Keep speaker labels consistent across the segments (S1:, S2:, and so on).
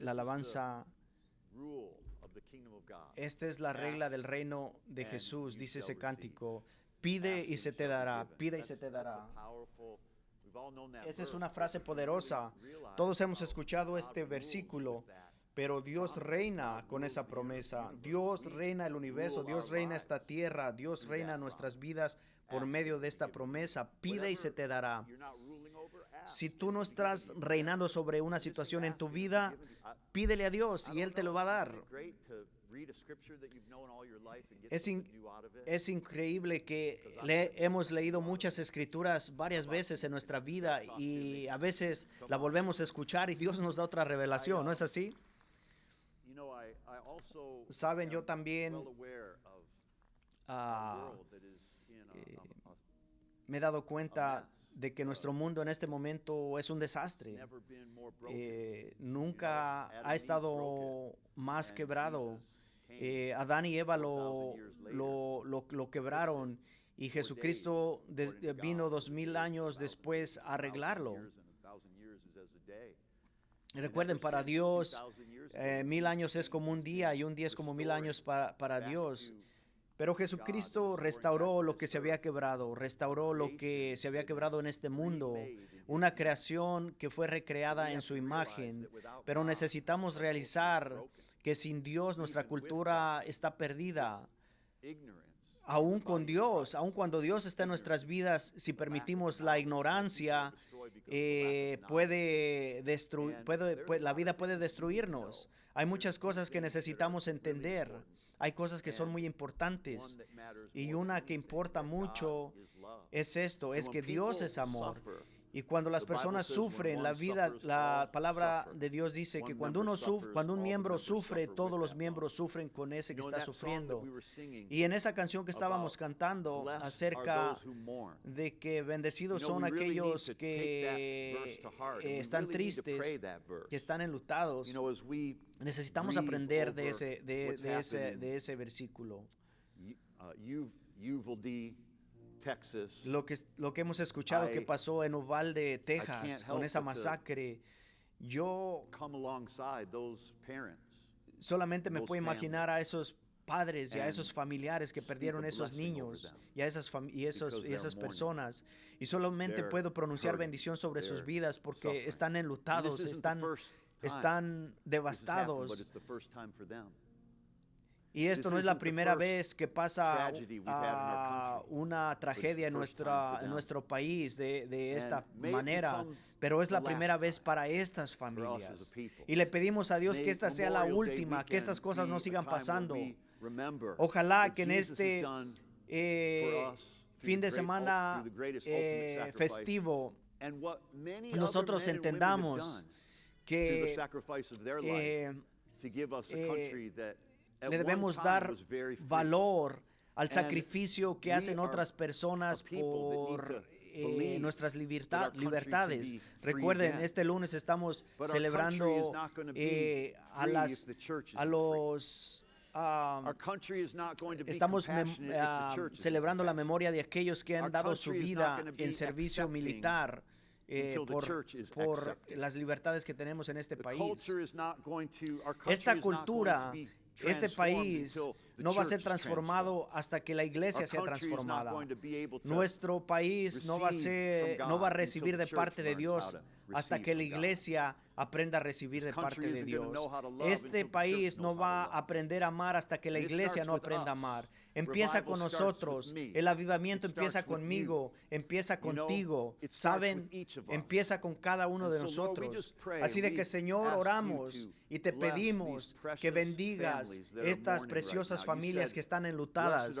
S1: la alabanza. Esta es la regla del reino de Jesús, dice ese cántico. Pide y se te dará, pide y se te dará. Esa es una frase poderosa. Todos hemos escuchado este versículo, pero Dios reina con esa promesa. Dios reina el universo, Dios reina esta tierra, Dios reina nuestras vidas por medio de esta promesa. Pide y se te dará. Si tú no estás reinando sobre una situación en tu vida, pídele a Dios y Él te lo va a dar. Es increíble que hemos leído muchas escrituras varias veces en nuestra vida y a veces la volvemos a escuchar y Dios nos da otra revelación, ¿no es así? Saben, yo también me he dado cuenta de que nuestro mundo en este momento es un desastre. Nunca ha estado más quebrado. Adán y Eva lo quebraron y Jesucristo vino 2000 años después a arreglarlo. Recuerden, para Dios 1000 años es como un día y un día es como 1000 años para Dios. Pero Jesucristo restauró lo que se había quebrado, restauró lo que se había quebrado en este mundo, una creación que fue recreada en su imagen. Pero necesitamos realizar que sin Dios nuestra cultura está perdida. Aún con Dios, aún cuando Dios está en nuestras vidas, si permitimos la ignorancia, la vida puede destruirnos. Hay muchas cosas que necesitamos entender. Hay cosas que son muy importantes. Y una que importa mucho es esto, es que Dios es amor. Y cuando las personas sufren, la palabra de Dios dice que cuando un miembro sufre, todos los miembros sufren con ese que está sufriendo. Y en esa canción que estábamos cantando acerca de que bendecidos son aquellos que están tristes, que están enlutados, necesitamos aprender de ese versículo.
S2: Texas,
S1: lo que hemos escuchado que pasó en Uvalde, Texas, con esa masacre, yo solamente me puedo imaginar a esos padres y a esos familiares que perdieron esos niños y a esas personas, y solamente puedo pronunciar bendición sobre sus vidas porque están enlutados, están devastados. Y esto no es la primera vez que pasa una tragedia en nuestro país de esta manera, pero es la primera vez para estas familias. Y le pedimos a Dios que esta sea la última, que estas cosas no sigan pasando. Ojalá que en este fin de semana festivo nosotros entendamos que le debemos dar valor al sacrificio que hacen otras personas por nuestras libertades. Recuerden, este lunes estamos celebrando estamos celebrando la memoria de aquellos que han dado su vida en servicio militar. Por las libertades que tenemos en este país. Esta cultura, este país no va a ser transformado hasta que la iglesia sea transformada. Nuestro país no va a recibir de parte de Dios hasta que la iglesia aprenda a recibir de parte de Dios. Este país no va a aprender a amar hasta que la iglesia no aprenda a amar. Empieza con nosotros. El avivamiento empieza conmigo, empieza contigo. ¿Saben? Empieza con cada uno de nosotros. Así de que, Señor, oramos y te pedimos que bendigas estas preciosas familias que están enlutadas.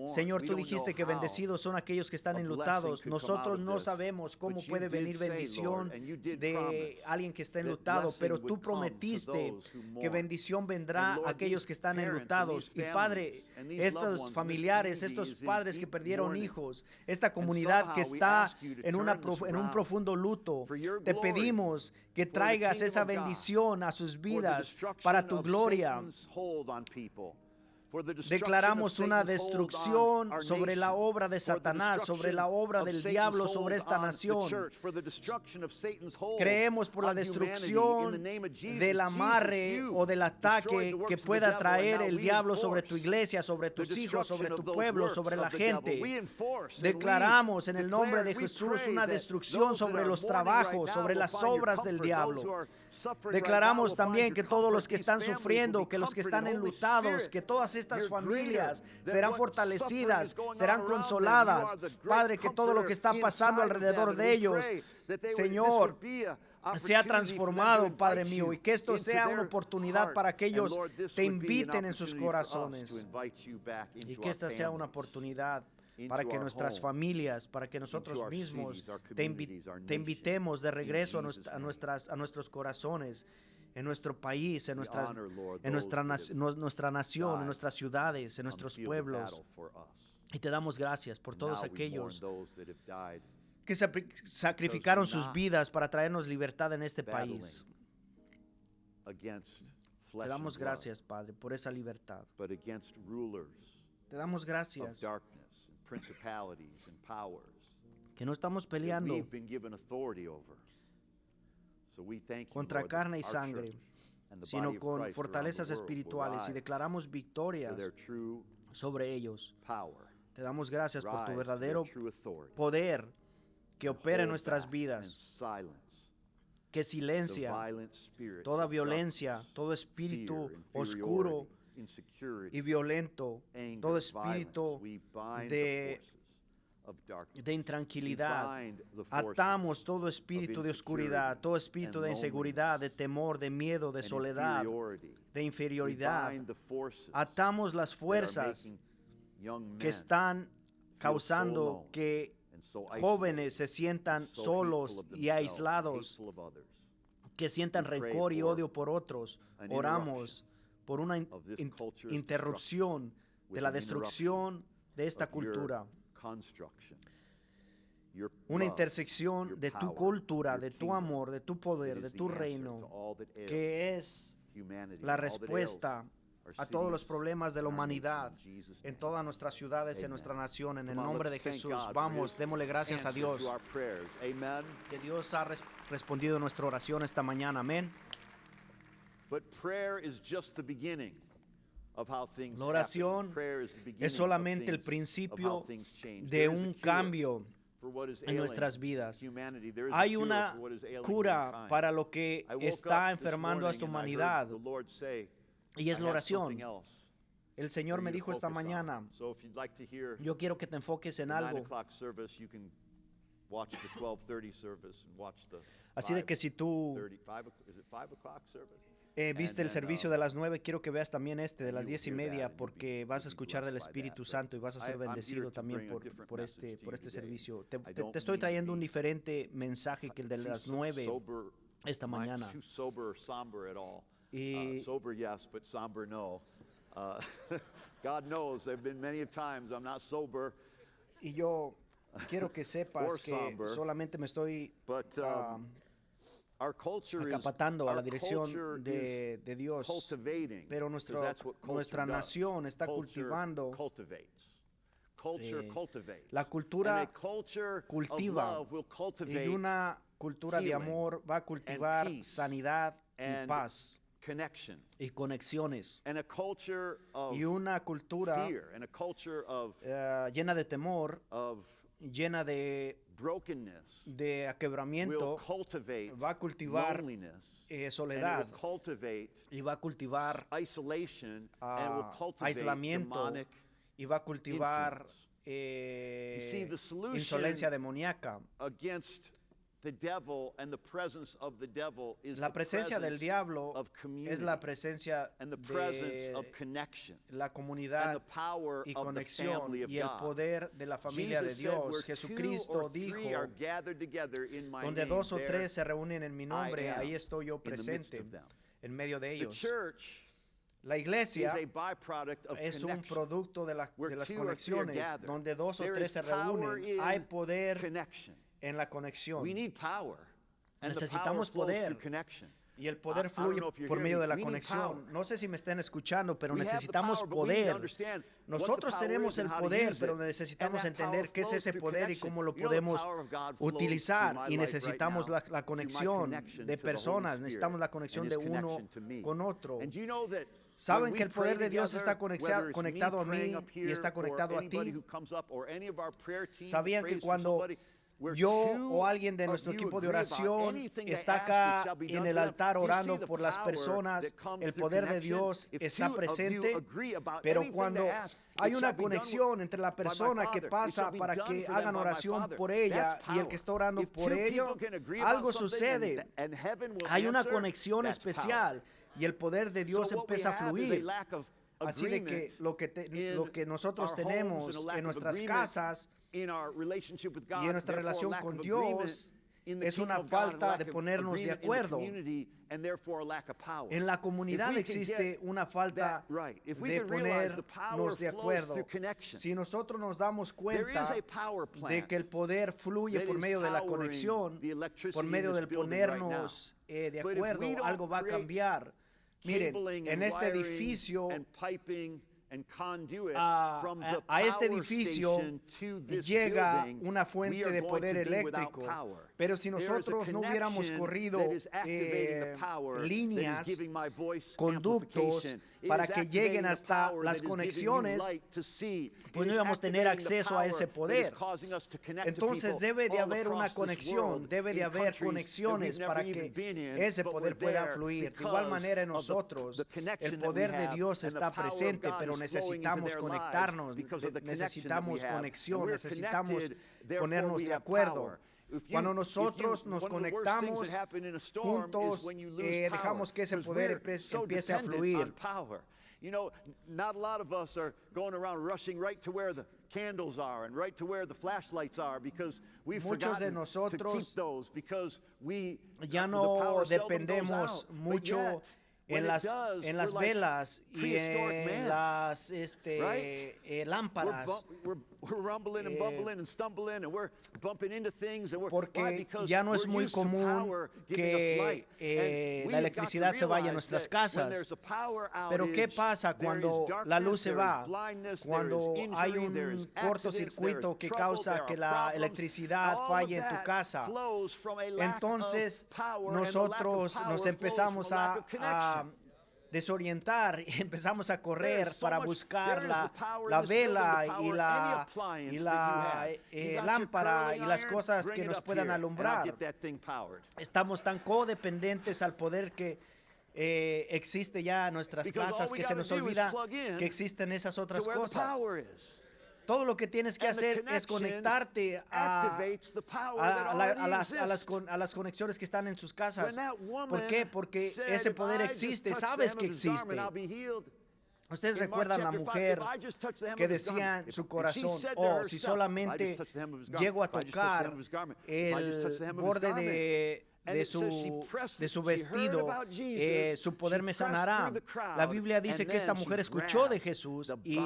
S1: Señor, tú dijiste que bendecidos son aquellos que están enlutados. Nosotros no sabemos cómo puede venir bendición de alguien que está enlutado, pero tú prometiste que bendición vendrá a aquellos que están enlutados. Y Padre, estos familiares, estos padres que perdieron hijos, esta comunidad que está en un profundo luto, te pedimos que traigas esa bendición a sus vidas para tu gloria. Declaramos una destrucción sobre la obra de Satanás, sobre la obra del diablo, sobre esta nación. Creemos por la destrucción del amarre o del ataque que pueda traer el diablo sobre tu iglesia, sobre tus hijos, sobre tu pueblo, sobre la gente. Declaramos en el nombre de Jesús una destrucción sobre los trabajos, sobre las obras del diablo. Declaramos también que todos los que están sufriendo, que los que están enlutados, que todas estas familias serán fortalecidas, serán consoladas. Padre, que todo lo que está pasando alrededor de ellos, Señor, sea transformado, Padre mío, y que esto sea una oportunidad para que ellos te inviten en sus corazones, y que esta sea una oportunidad para que nuestras familias, para que nosotros mismos te invitemos de regreso a nuestros corazones, en nuestro país, en nuestra nación, en nuestras ciudades, en nuestros pueblos. Y te damos gracias por todos aquellos que sacrificaron sus vidas para traernos libertad en este país. Te damos gracias, Padre, por esa libertad. Te damos gracias que no estamos peleando contra carne y sangre, sino con fortalezas espirituales, y declaramos victorias sobre ellos. Te damos gracias por tu verdadero poder que opera en nuestras vidas, que silencia toda violencia, todo espíritu oscuro y violento, todo espíritu de intranquilidad. Atamos todo espíritu de oscuridad, todo espíritu de inseguridad, de temor, de miedo, de soledad, de inferioridad. Atamos las fuerzas que están causando que jóvenes se sientan solos y aislados, que sientan rencor y odio por otros. Oramos por una interrupción de la destrucción de esta cultura, una intersección de tu cultura, de tu amor, de tu poder, de tu reino, que es la respuesta a todos los problemas de la humanidad en todas nuestras ciudades, en nuestra nación, en el nombre de Jesús. Vamos, démosle gracias a Dios, que Dios ha respondido nuestra oración esta mañana. Amén. La oración es solamente el principio de un cambio en nuestras vidas. Hay una cura para lo que está enfermando a esta humanidad, y es la oración. El Señor me dijo esta mañana, yo quiero que te enfoques en algo. Así de que si tú viste el servicio de las 9, quiero que veas también de las 10:30, porque vas a escuchar del Espíritu Santo y vas a ser bendecido también por este servicio. Te estoy trayendo un diferente mensaje que el de las 9 esta mañana. Y
S2: sober, yes, but somber, no. God knows there have been many times I'm not sober.
S1: Y yo quiero que sepas que solamente me estoy acapatando a la dirección de Dios, pero nuestra nación está cultivando. La cultura cultiva, y una cultura de amor va a cultivar sanidad y paz y conexiones, y una cultura llena de temor, llena de aquebramiento, va a cultivar soledad, y va a cultivar aislamiento, y va a cultivar insolencia demoníaca. La presencia del diablo es la presencia de la comunidad y conexión, y el poder de la familia de Dios. Jesucristo dijo, donde 2 o 3 se reúnen en mi nombre, ahí estoy yo presente en medio de ellos. La iglesia es un producto de las conexiones. Donde 2 o 3 se reúnen, hay poder en la conexión. Necesitamos poder, Y el poder fluye por medio de la conexión. No sé si me están escuchando, pero necesitamos poder. Nosotros tenemos el poder, pero necesitamos entender qué es ese poder y cómo lo podemos utilizar. Y necesitamos la conexión de personas, necesitamos la conexión de uno con otro. ¿Saben que el poder de Dios está conectado a mí y está conectado a ti? ¿Sabían que cuando yo o alguien de nuestro equipo de oración está acá en el altar orando por las personas, el poder de Dios está presente? Pero cuando hay una conexión entre la persona que pasa para que hagan oración por ella y el que está orando por ello, algo sucede. Hay una conexión especial y el poder de Dios empieza a fluir. Así de que lo que nosotros tenemos en nuestras casas y en nuestra relación con Dios es una falta de ponernos de acuerdo. En la comunidad existe una falta de ponernos de acuerdo. Si nosotros nos damos cuenta de que el poder fluye por medio de la conexión, por medio del ponernos de acuerdo, algo va a cambiar. Miren, en este edificio, a este edificio llega una fuente de poder eléctrico, pero si nosotros no hubiéramos corrido líneas, conductos para que lleguen hasta las conexiones, pues no íbamos a tener acceso a ese poder. Entonces debe de haber una conexión, debe de haber conexiones para que ese poder pueda fluir. De igual manera en nosotros, el poder de Dios está presente, pero necesitamos conectarnos, necesitamos conexión, necesitamos ponernos de acuerdo. Cuando nosotros nos conectamos juntos, dejamos que ese poder empiece a fluir.
S2: You know, not a lot of us are going around rushing right to where the candles are and right to where the flashlights are because we've forgotten to keep those because
S1: ya no dependemos mucho en las velas y en las lámparas. Porque ya no es muy común que la electricidad se vaya a nuestras casas. Pero ¿qué pasa cuando la luz se va? Cuando hay un cortocircuito que causa que la electricidad falle en tu casa. Entonces nosotros nos empezamos a desorientar y empezamos a correr para buscar la vela y la lámpara y las cosas que nos puedan alumbrar. Estamos tan codependientes al poder que existe ya en nuestras casas que se nos olvida que existen esas otras cosas. Todo lo que tienes que hacer es conectarte a las conexiones que están en sus casas. ¿Por qué? Porque ese poder existe, sabes que existe. Ustedes recuerdan la mujer que decía en su corazón, si solamente llego a tocar el borde de su vestido, su poder me sanará. La Biblia dice que esta mujer escuchó de Jesús y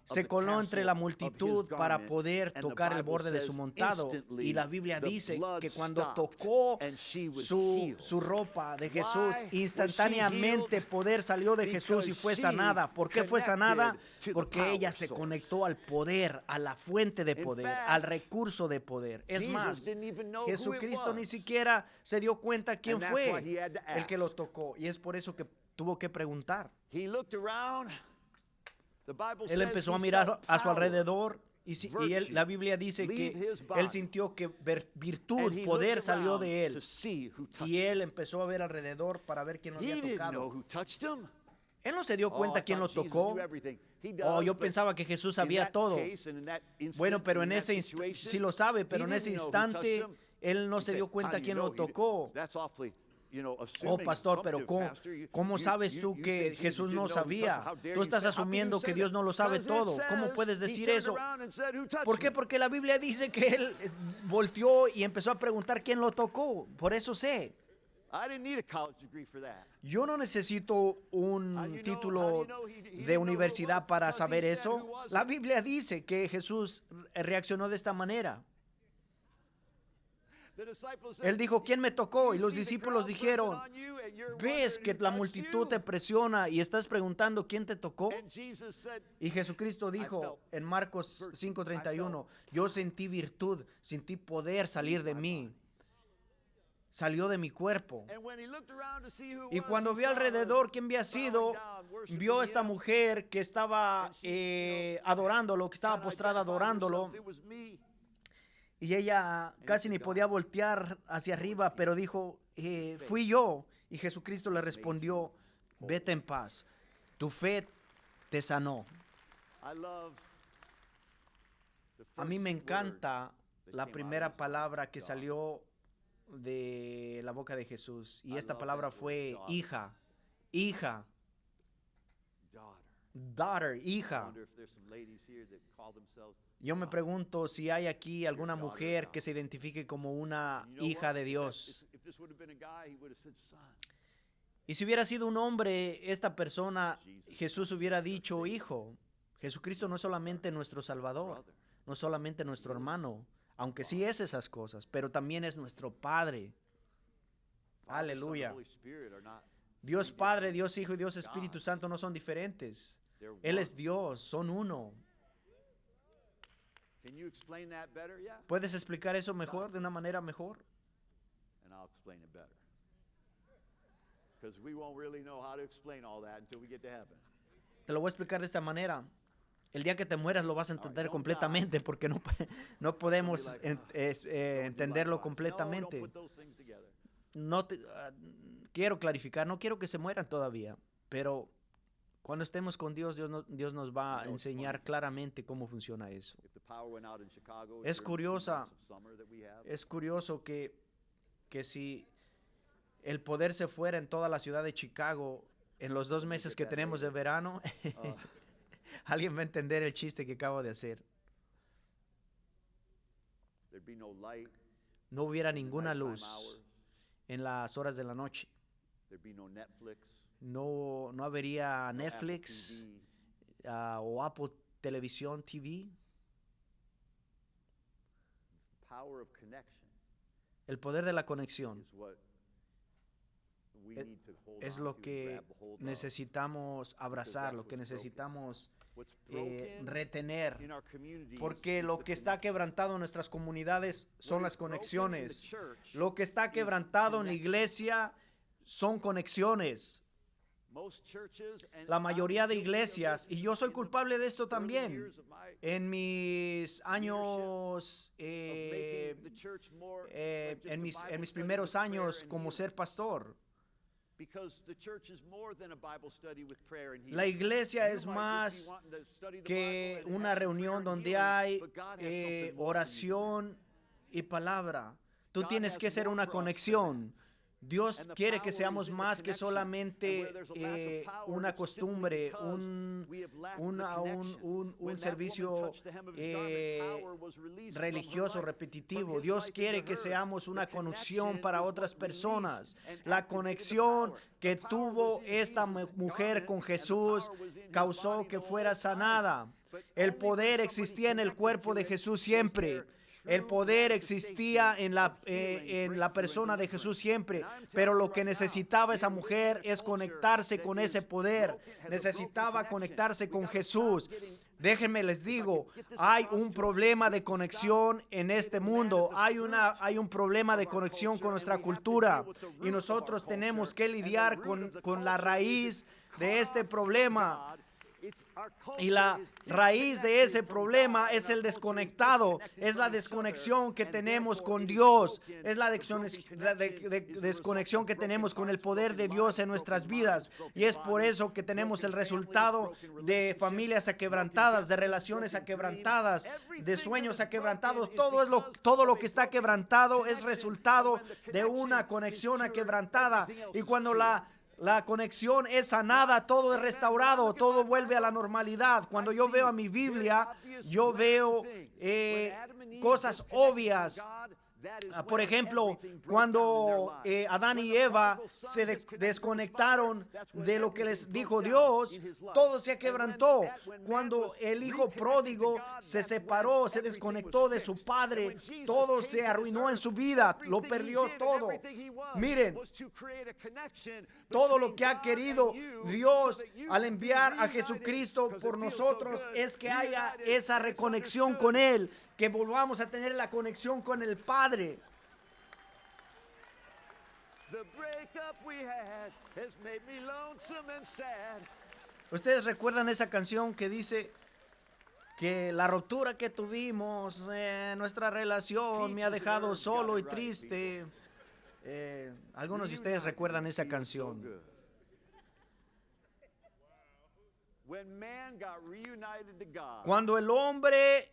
S1: se coló entre la multitud para poder tocar el borde de su montado. Y la Biblia dice que cuando tocó su ropa de Jesús, instantáneamente poder salió de Jesús y fue sanada. ¿Por qué fue sanada? Porque ella se conectó al poder, a la fuente de poder, al recurso de poder. Es más, Jesucristo ni siquiera se dio cuenta quién fue el que lo tocó. Y es por eso que tuvo que preguntar. Él empezó a mirar a su alrededor y la Biblia dice que él sintió que virtud, poder salió de él. Y él empezó a ver alrededor para ver quién lo había tocado. Él no se dio cuenta quién lo tocó. Yo pensaba que Jesús sabía todo. Bueno, pero en ese instante, sí lo sabe, pero en ese instante él no se dio cuenta quién lo tocó. Pastor, pero ¿cómo sabes tú que Jesús no sabía? Tú estás asumiendo que Dios no lo sabe todo. ¿Cómo puedes decir eso? ¿Por qué? Porque la Biblia dice que él volteó y empezó a preguntar quién lo tocó. Por eso sé. Yo no necesito un título de universidad para saber eso. La Biblia dice que Jesús reaccionó de esta manera. Él dijo, ¿quién me tocó? Y los discípulos dijeron, ¿ves que la multitud te presiona y estás preguntando quién te tocó? Y Jesucristo dijo en Marcos 5:31, yo sentí virtud, sentí poder salir de mí. Salió de mi cuerpo. Y cuando vio alrededor quién había sido, vio a esta mujer que estaba adorándolo, que estaba postrada adorándolo. Y ella casi ni podía voltear hacia arriba, pero dijo, fui yo. Y Jesucristo le respondió, vete en paz, tu fe te sanó. A mí me encanta la primera palabra que salió de la boca de Jesús. Y esta palabra fue hija, hija, daughter, hija. Yo me pregunto si hay aquí alguna mujer que se identifique como una hija de Dios. Y si hubiera sido un hombre, esta persona, Jesús hubiera dicho hijo. Jesucristo no es solamente nuestro Salvador, no es solamente nuestro hermano, aunque sí es esas cosas, pero también es nuestro Padre. Aleluya. Dios Padre, Dios Hijo y Dios Espíritu Santo no son diferentes. Él es Dios, son uno. ¿Puedes explicar eso mejor, de una manera mejor? Te lo voy a explicar de esta manera. El día que te mueras lo vas a entender completamente, porque no podemos entenderlo completamente. Quiero clarificar, no quiero que se mueran todavía, pero cuando estemos con Dios, Dios nos va a enseñar claramente cómo funciona eso. Es curioso que si el poder se fuera en toda la ciudad de Chicago en los 2 meses que tenemos de verano, alguien va a entender el chiste que acabo de hacer. No hubiera ninguna luz en las horas de la noche. No habría Netflix o Apple Televisión TV. El poder de la conexión es lo que necesitamos abrazar, lo que necesitamos retener, porque lo que está quebrantado en nuestras comunidades son las conexiones. Lo que está quebrantado en la iglesia son conexiones. La mayoría de iglesias, y yo soy culpable de esto también, en mis años, en mis primeros años como ser pastor, la iglesia es más que una reunión donde hay oración y palabra. Tú tienes que ser una conexión. Dios quiere que seamos más que solamente una costumbre, un servicio religioso repetitivo. Dios quiere que seamos una conexión para otras personas. La conexión que tuvo esta mujer con Jesús causó que fuera sanada. El poder existía en el cuerpo de Jesús siempre. El poder existía en la persona de Jesús siempre, pero lo que necesitaba esa mujer es conectarse con ese poder. Necesitaba conectarse con Jesús. Déjenme les digo, hay un problema de conexión en este mundo. Hay un problema de conexión con nuestra cultura, y nosotros tenemos que lidiar con la raíz de este problema. Y la raíz de ese problema es el desconectado, es la desconexión que tenemos con Dios, es la desconexión que tenemos con el poder de Dios en nuestras vidas. Y es por eso que tenemos el resultado de familias aquebrantadas, de relaciones aquebrantadas, de sueños aquebrantados. Todo lo que está quebrantado es resultado de una conexión aquebrantada. Y cuando la conexión es sanada, todo es restaurado, todo vuelve a la normalidad. Cuando yo veo a mi Biblia, yo veo cosas obvias Por ejemplo, cuando Adán y Eva se desconectaron de lo que les dijo Dios, todo se quebrantó. Cuando el hijo pródigo se separó, se desconectó de su padre, todo se arruinó en su vida, lo perdió todo. Miren, todo lo que ha querido Dios al enviar a Jesucristo por nosotros es que haya esa reconexión con Él, que volvamos a tener la conexión con el Padre. Ustedes recuerdan esa canción que dice que la ruptura que tuvimos, nuestra relación me ha dejado solo y triste. Algunos de ustedes recuerdan esa canción. Cuando el hombre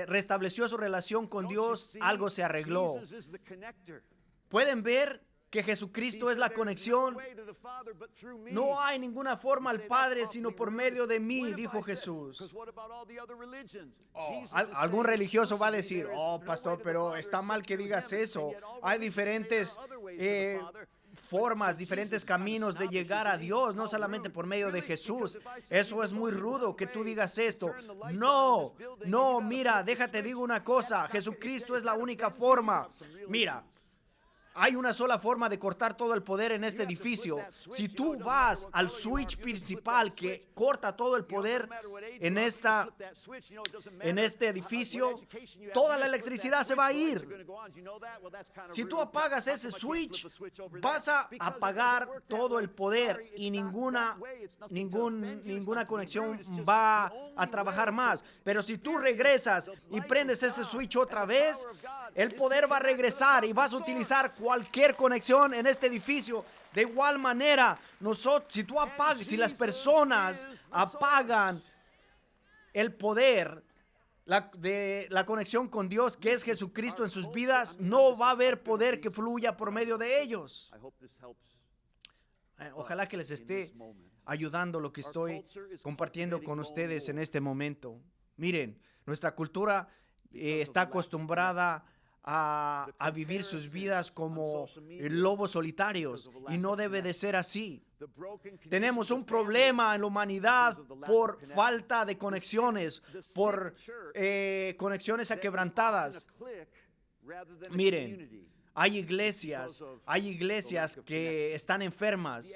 S1: restableció su relación con Dios, algo se arregló. ¿Pueden ver que Jesucristo es la conexión? No hay ninguna forma al Padre sino por medio de mí, dijo Jesús. Algún religioso va a decir, pastor, pero está mal que digas eso. Hay diferentes formas, diferentes caminos de llegar a Dios, no solamente por medio de Jesús. Eso es muy rudo que tú digas esto. No, mira, déjate digo una cosa, Jesucristo es la única forma. Mira, hay una sola forma de cortar todo el poder en este edificio. Si tú vas al switch principal que corta todo el poder en este edificio, toda la electricidad se va a ir. Si tú apagas ese switch, vas a apagar todo el poder y ninguna conexión va a trabajar más. Pero si tú regresas y prendes ese switch otra vez, el poder va a regresar y vas a utilizar cualquier conexión en este edificio. De igual manera, si las personas apagan el poder de la conexión con Dios, que es Jesucristo en sus vidas, no va a haber poder que fluya por medio de ellos. Ojalá que les esté ayudando lo que estoy compartiendo con ustedes en este momento. Miren, nuestra cultura está acostumbrada a vivir sus vidas como lobos solitarios, y no debe de ser así. Tenemos un problema en la humanidad por falta de conexiones, por conexiones aquebrantadas. Miren, hay iglesias que están enfermas.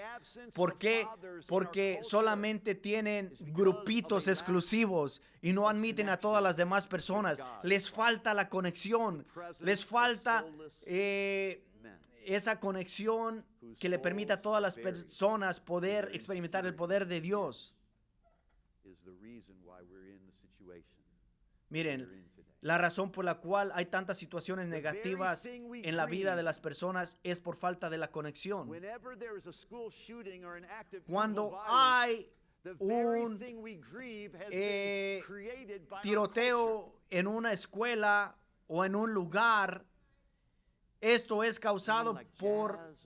S1: ¿Por qué? Porque solamente tienen grupitos exclusivos y no admiten a todas las demás personas. Les falta la conexión, les falta esa conexión que le permita a todas las personas poder experimentar el poder de Dios. Miren, la razón por la cual hay tantas situaciones negativas en la vida de las personas es por falta de la conexión. Cuando hay un tiroteo en una escuela o en un lugar, esto es causado por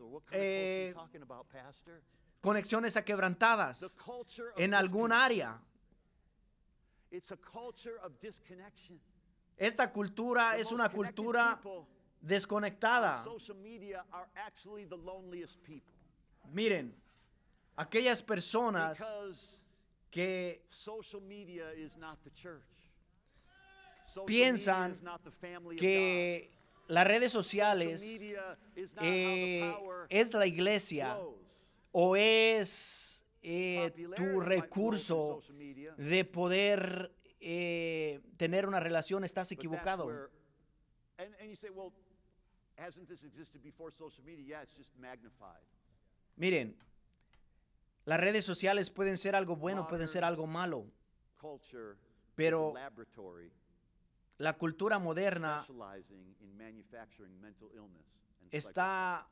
S1: conexiones aquebrantadas en algún área. Esta cultura es una cultura desconectada. Miren, aquellas personas que piensan que las redes sociales es la iglesia o es tu recurso de poder tener una relación, estás equivocado. Miren, las redes sociales pueden ser algo bueno, pueden ser algo malo, pero la cultura moderna está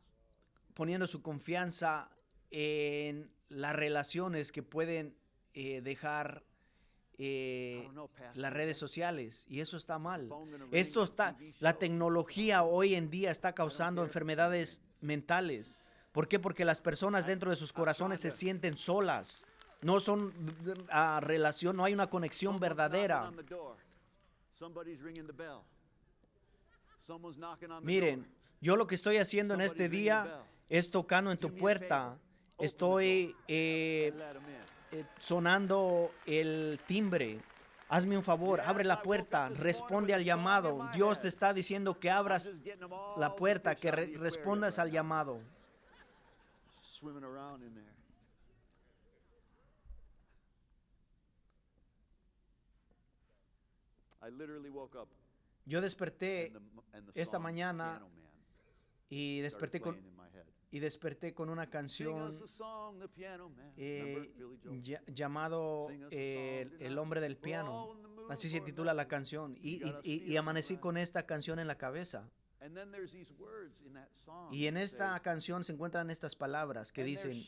S1: poniendo su confianza en las relaciones que pueden dejar las redes sociales, y eso está mal. La tecnología hoy en día está causando enfermedades mentales. ¿Por qué? Porque las personas dentro de sus corazones se sienten solas. No son no hay una conexión verdadera. Miren, yo lo que estoy haciendo en este día es tocando en tu puerta. Estoy sonando el timbre. Hazme un favor, abre la puerta, responde al llamado. Dios te está diciendo que abras la puerta, que respondas al llamado. Yo desperté esta mañana y desperté con una canción llamado El hombre del piano. Así se titula la canción. Y amanecí con esta canción en la cabeza. Y en esta canción se encuentran estas palabras que dicen,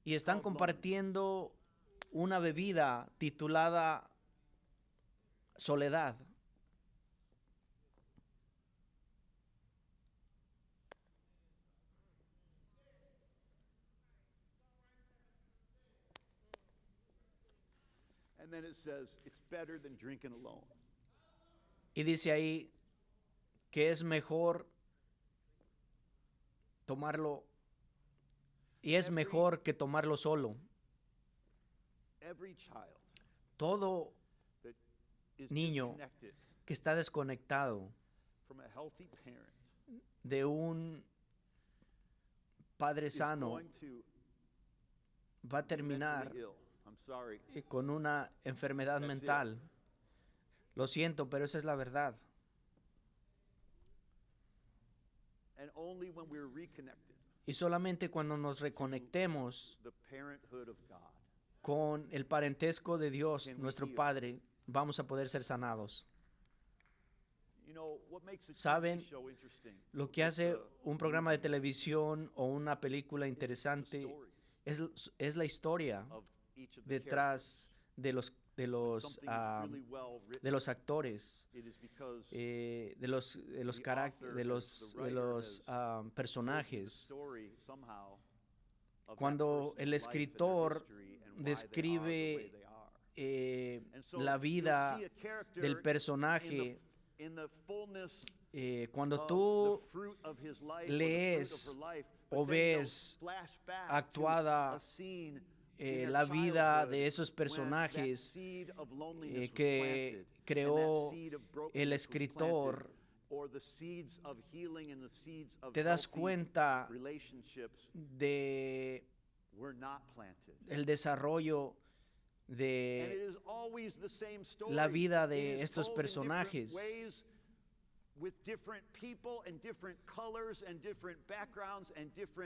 S1: y están compartiendo una bebida titulada soledad.
S2: And then it says, it's better than drinking alone.
S1: Y dice ahí que es mejor tomarlo, y es mejor que tomarlo solo. Todo niño que está desconectado de un padre sano va a terminar con una enfermedad mental. Lo siento, pero esa es la verdad. Y solamente cuando nos reconectemos con el parentesco de Dios, nuestro Padre, vamos a poder ser sanados. ¿Saben lo que hace un programa de televisión o una película interesante? Es la historia detrás de los actores, de los personajes. Cuando el escritor describe la vida del personaje, cuando tú lees o ves actuada la vida de esos personajes que creó el escritor, te das cuenta de el desarrollo de la vida de estos personajes.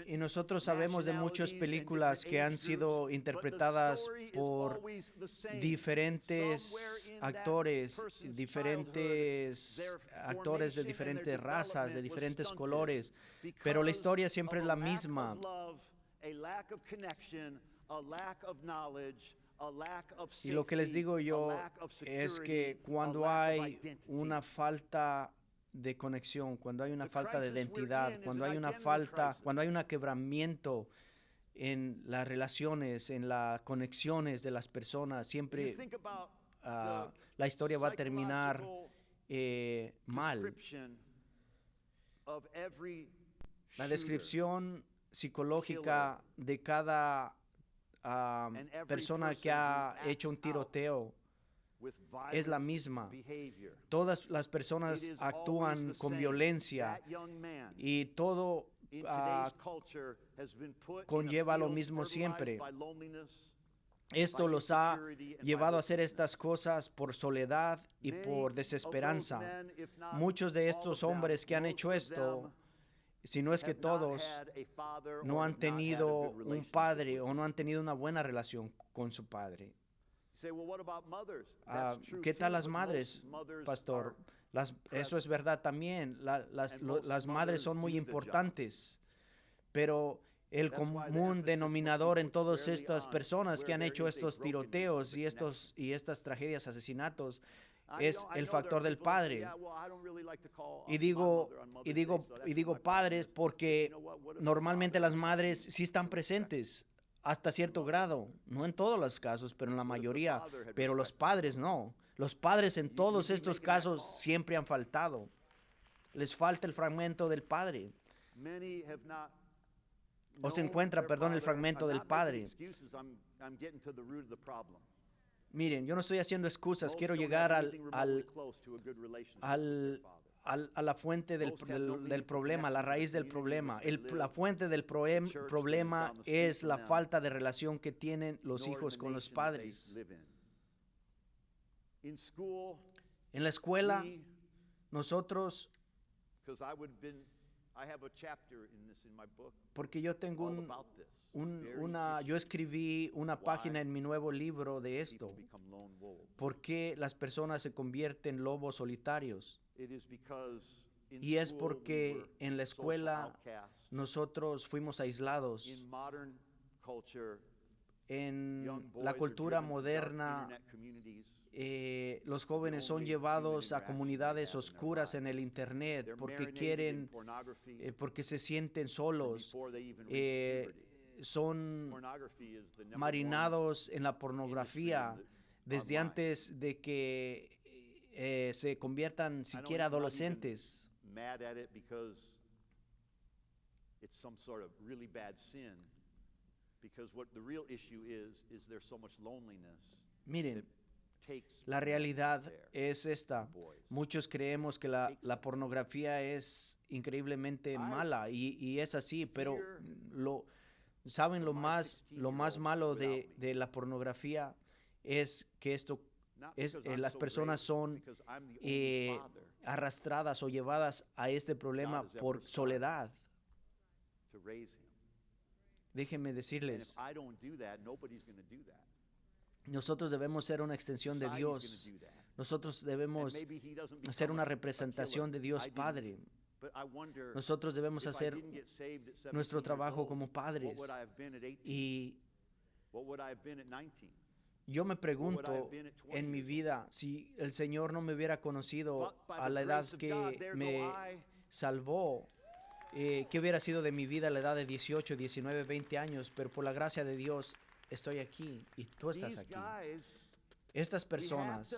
S1: Y nosotros sabemos de muchas películas que han sido interpretadas por diferentes actores de diferentes razas, de diferentes colores, pero la historia siempre es la misma. Y lo que les digo yo es que cuando hay una falta de conexión, cuando hay una falta de identidad, cuando hay un quebramiento en las relaciones, en las conexiones de las personas, siempre la historia va a terminar mal. La descripción psicológica de cada persona que ha hecho un tiroteo es la misma. Todas las personas actúan con violencia y todo conlleva lo mismo siempre. Esto los ha llevado a hacer estas cosas por soledad y por desesperanza. Muchos de estos hombres que han hecho esto, si no es que todos, no han tenido un padre o no han tenido una buena relación con su padre. ¿Qué tal las madres, pastor? Eso es verdad también. Las madres son muy importantes, pero el común denominador en todas estas personas que han hecho estos tiroteos y estas tragedias, asesinatos, es el factor del padre. Y digo padres porque normalmente las madres sí están presentes hasta cierto grado, no en todos los casos, pero en la mayoría, pero los padres no. Los padres en todos estos casos siempre han faltado. Les falta el fragmento del padre. O se encuentra, perdón, el fragmento del padre. Miren, yo no estoy haciendo excusas, quiero llegar a la fuente del problema, a la raíz del problema. La fuente del problema es la falta de relación que tienen los hijos con los padres. En la escuela, nosotros, porque yo tengo yo escribí una página en mi nuevo libro de esto, ¿por qué las personas se convierten en lobos solitarios? Y es porque en la escuela nosotros fuimos aislados. En la cultura moderna, los jóvenes son llevados a comunidades oscuras en el internet porque se sienten solos. Son marinados en la pornografía desde antes de que se conviertan siquiera adolescentes. Miren, la realidad es esta. Muchos creemos que la pornografía es increíblemente mala y es así, pero ¿saben lo más malo de la pornografía? Es que las personas son arrastradas o llevadas a este problema por soledad. Déjenme decirles, nosotros debemos ser una extensión de Dios. Nosotros debemos ser una representación de Dios Padre. Nosotros debemos hacer nuestro trabajo como padres. Y yo me pregunto en mi vida, si el Señor no me hubiera conocido a la edad que me salvó, ¿qué hubiera sido de mi vida a la edad de 18, 19, 20 años? Pero por la gracia de Dios estoy aquí y tú estás aquí. Estas personas,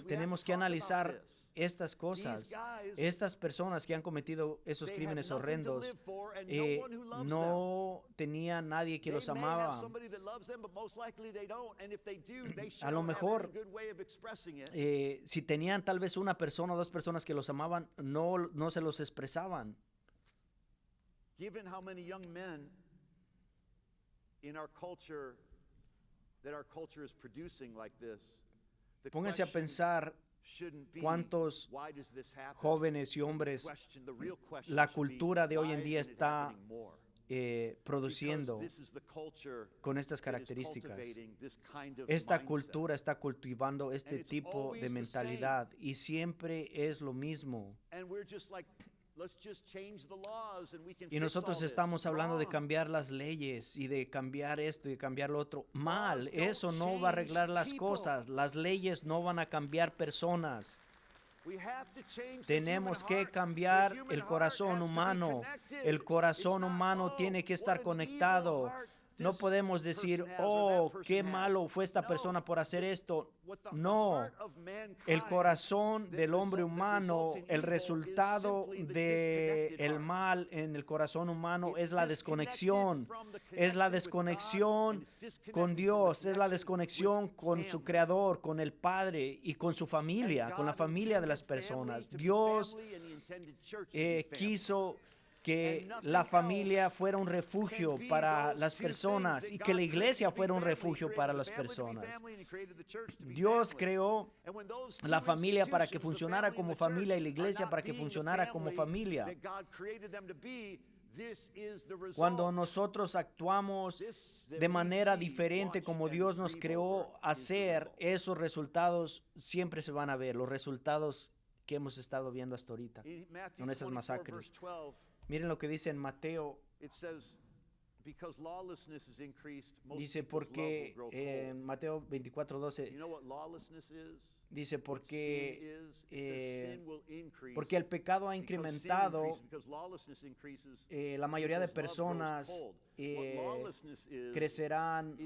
S1: tenemos que analizar estas cosas. Estas personas que han cometido esos crímenes horrendos no tenían nadie que los amaba. A lo mejor, si tenían tal vez una persona o dos personas que los amaban, no se los expresaban.
S2: Given how many young men in our culture that our culture is producing like this,
S1: pónganse a pensar cuántos jóvenes y hombres la cultura de hoy en día está produciendo con estas características. Esta cultura está cultivando este tipo de mentalidad y siempre es lo mismo. Y nosotros estamos hablando de cambiar las leyes y de cambiar esto y de cambiar lo otro. Mal, eso no va a arreglar las cosas. Las leyes no van a cambiar personas. Tenemos que cambiar el corazón humano. El corazón humano tiene que estar conectado. No podemos decir, oh, qué malo fue esta persona por hacer esto. No, el corazón del hombre humano, el resultado del mal en el corazón humano es la desconexión. Es la desconexión con Dios, es la desconexión con su Creador, con el Padre y con su familia, con la familia de las personas. Dios quiso que la familia fuera un refugio para las personas y que la iglesia fuera un refugio para las personas. Dios creó la familia para que funcionara como familia y la iglesia para que funcionara como familia. Cuando nosotros actuamos de manera diferente como Dios nos creó hacer, esos resultados siempre se van a ver, los resultados que hemos estado viendo hasta ahorita, con esas masacres. Miren lo que dice en Mateo. Dice porque en Mateo 24:12 dice porque el pecado ha incrementado, la mayoría de personas crecerán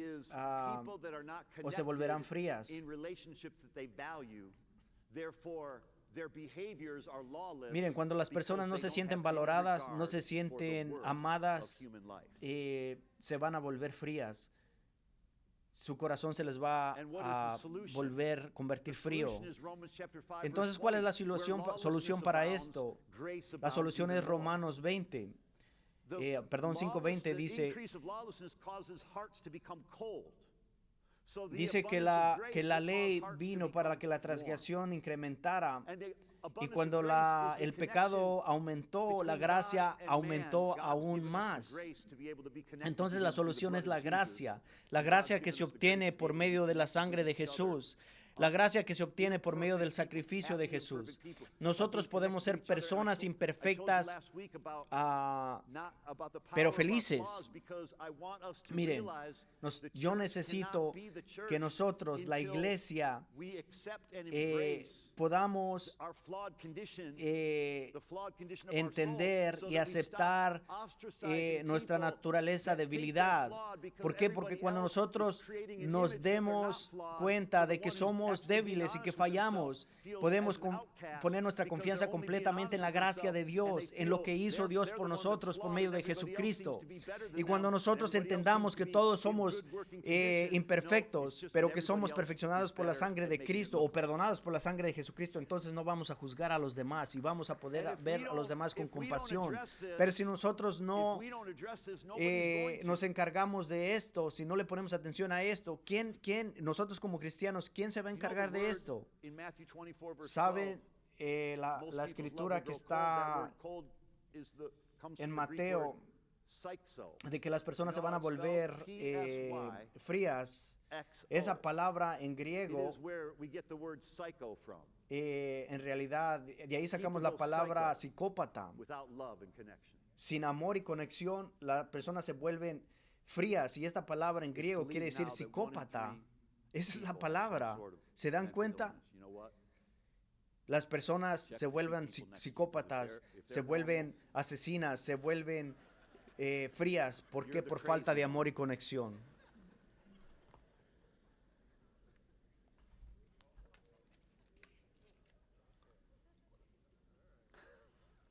S1: o se volverán frías. Miren, cuando las personas no se sienten valoradas, no se sienten amadas, se van a volver frías. Su corazón se les va a convertir frío. Entonces, ¿cuál es la solución para esto? La solución es Romanos 5:20 dice que la ley vino para que la transgresión incrementara, y cuando el pecado aumentó, la gracia aumentó aún más. Entonces la solución es la gracia que se obtiene por medio de la sangre de Jesús. La gracia que se obtiene por medio del sacrificio de Jesús. Nosotros podemos ser personas imperfectas, pero felices. Miren, yo necesito que nosotros, la iglesia, podamos entender y aceptar nuestra naturaleza de debilidad. ¿Por qué? Porque cuando nosotros nos demos cuenta de que somos débiles y que fallamos, podemos poner nuestra confianza completamente en la gracia de Dios, en lo que hizo Dios por nosotros por medio de Jesucristo. Y cuando nosotros entendamos que todos somos imperfectos, pero que somos perfeccionados por la sangre de Cristo o perdonados por la sangre de Jesucristo, entonces no vamos a juzgar a los demás y vamos a poder ver a los demás con compasión. Pero si nosotros no nos encargamos de esto, si no le ponemos atención a esto, nosotros como cristianos, ¿quién se va a encargar de esto? ¿Saben la escritura que está en Mateo, de que las personas se van a volver frías? Esa palabra en griego, en realidad, de ahí sacamos la palabra psicópata. Sin amor y conexión, las personas se vuelven frías, y esta palabra en griego quiere decir psicópata. Esa es la palabra. ¿Se dan cuenta? Las personas se vuelven psicópatas, se vuelven asesinas, se vuelven frías. ¿Por qué? Por falta de amor y conexión.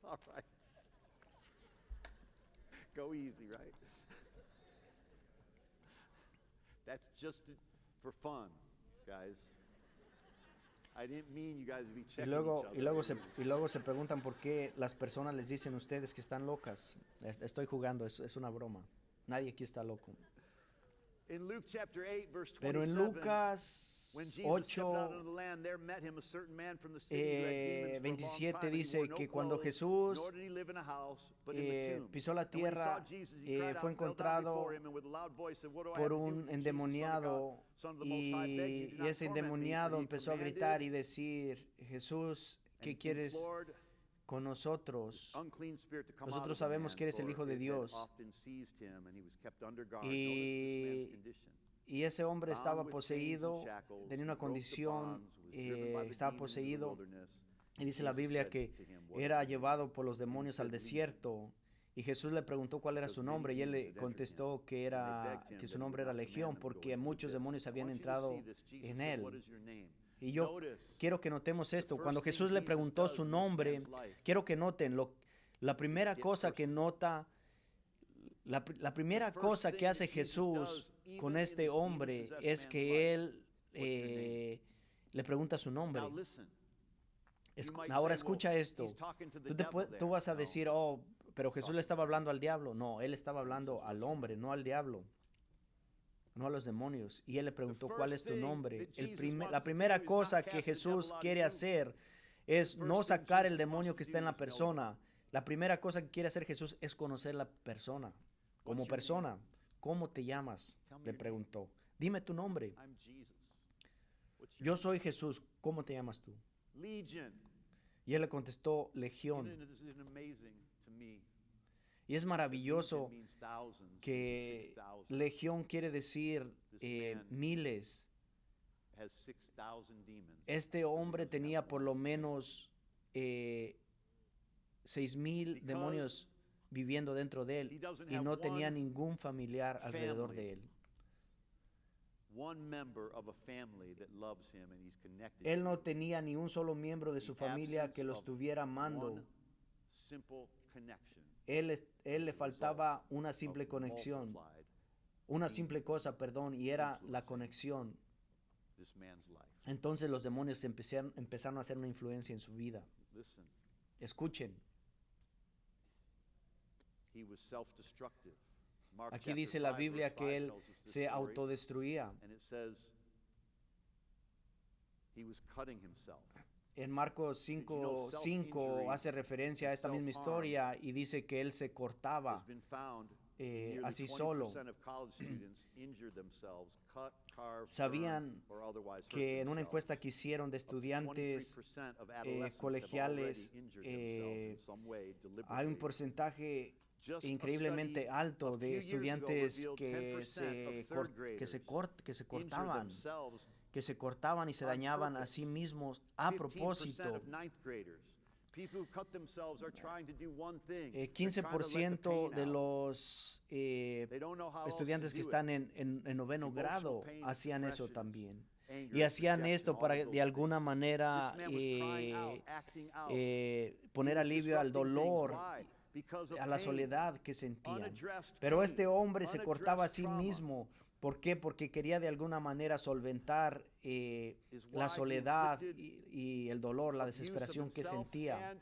S2: All right. Go easy, right? That's just for fun, guys. I didn't mean you guys to be checking
S1: y luego se preguntan por qué las personas les dicen a ustedes que están locas. Estoy jugando, es una broma. Nadie aquí está loco. Pero en Lucas 8:27 dice que cuando Jesús pisó la tierra, fue encontrado por un endemoniado, y ese endemoniado empezó a gritar y decir: Jesús, ¿qué quieres con nosotros? Nosotros sabemos que eres el Hijo de Dios. Y ese hombre estaba poseído, tenía una condición, estaba poseído, y dice la Biblia que era llevado por los demonios al desierto, y Jesús le preguntó cuál era su nombre, y él le contestó que su nombre era Legión, porque muchos demonios habían entrado en él. Y yo quiero que notemos esto. Cuando Jesús le preguntó su nombre, quiero que noten la primera cosa que nota. La primera cosa que hace Jesús con este hombre es que él le pregunta su nombre. Ahora escucha esto. Tú vas a decir: oh, pero Jesús le estaba hablando al diablo. No, él estaba hablando al hombre, no al diablo, no a los demonios. Y él le preguntó: ¿cuál es tu nombre? La primera cosa que Jesús quiere hacer es no sacar el demonio que está en la persona. La primera cosa que quiere hacer Jesús es conocer la persona. Como persona, ¿cómo te llamas?, le preguntó. Dime tu nombre. Yo soy Jesús. ¿Cómo te llamas tú? Y él le contestó: Legión. Y es maravilloso que Legión quiere decir miles. Este hombre tenía por lo menos 6,000 demonios viviendo dentro de él y no tenía ningún familiar alrededor de él. Él no tenía ni un solo miembro de su familia que lo estuviera amando. Él le faltaba una simple conexión, una simple cosa, y era la conexión. Entonces los demonios empezaron a hacer una influencia en su vida. Escuchen. Aquí dice la Biblia que él se autodestruía. En Marcos 5:5 hace referencia a esta misma historia y dice que él se cortaba así solo. Sabían que en una encuesta que hicieron de estudiantes colegiales, hay un porcentaje increíblemente alto de estudiantes que se cortaban y se dañaban a sí mismos a propósito. 15% de los estudiantes que están en noveno grado hacían eso también. Y hacían esto para de alguna manera poner alivio al dolor, a la soledad que sentían. Pero este hombre se cortaba a sí mismo. ¿Por qué? Porque quería de alguna manera solventar la soledad y el dolor, la desesperación que sentía.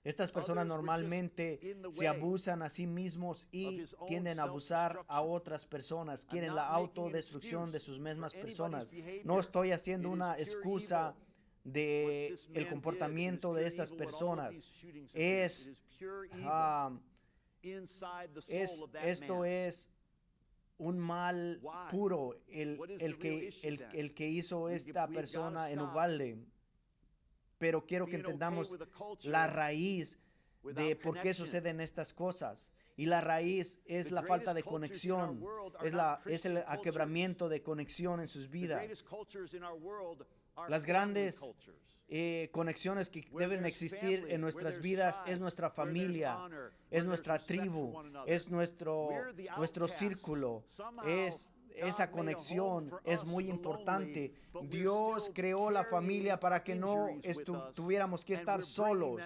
S1: Estas personas normalmente se abusan a sí mismos y tienden a abusar a otras personas. Quieren la autodestrucción de sus mismas personas. No estoy haciendo una excusa de el comportamiento de estas personas. Esto es un mal puro, el que hizo esta persona en Uvalde. Pero quiero que entendamos la raíz de por qué suceden estas cosas. Y la raíz es la falta de conexión, es el aquebramiento de conexión en sus vidas. Las grandes conexiones que deben existir en nuestras vidas es nuestra familia, es nuestra tribu, es nuestro círculo, esa conexión es muy importante. Dios creó la familia para que no tuviéramos que estar solos.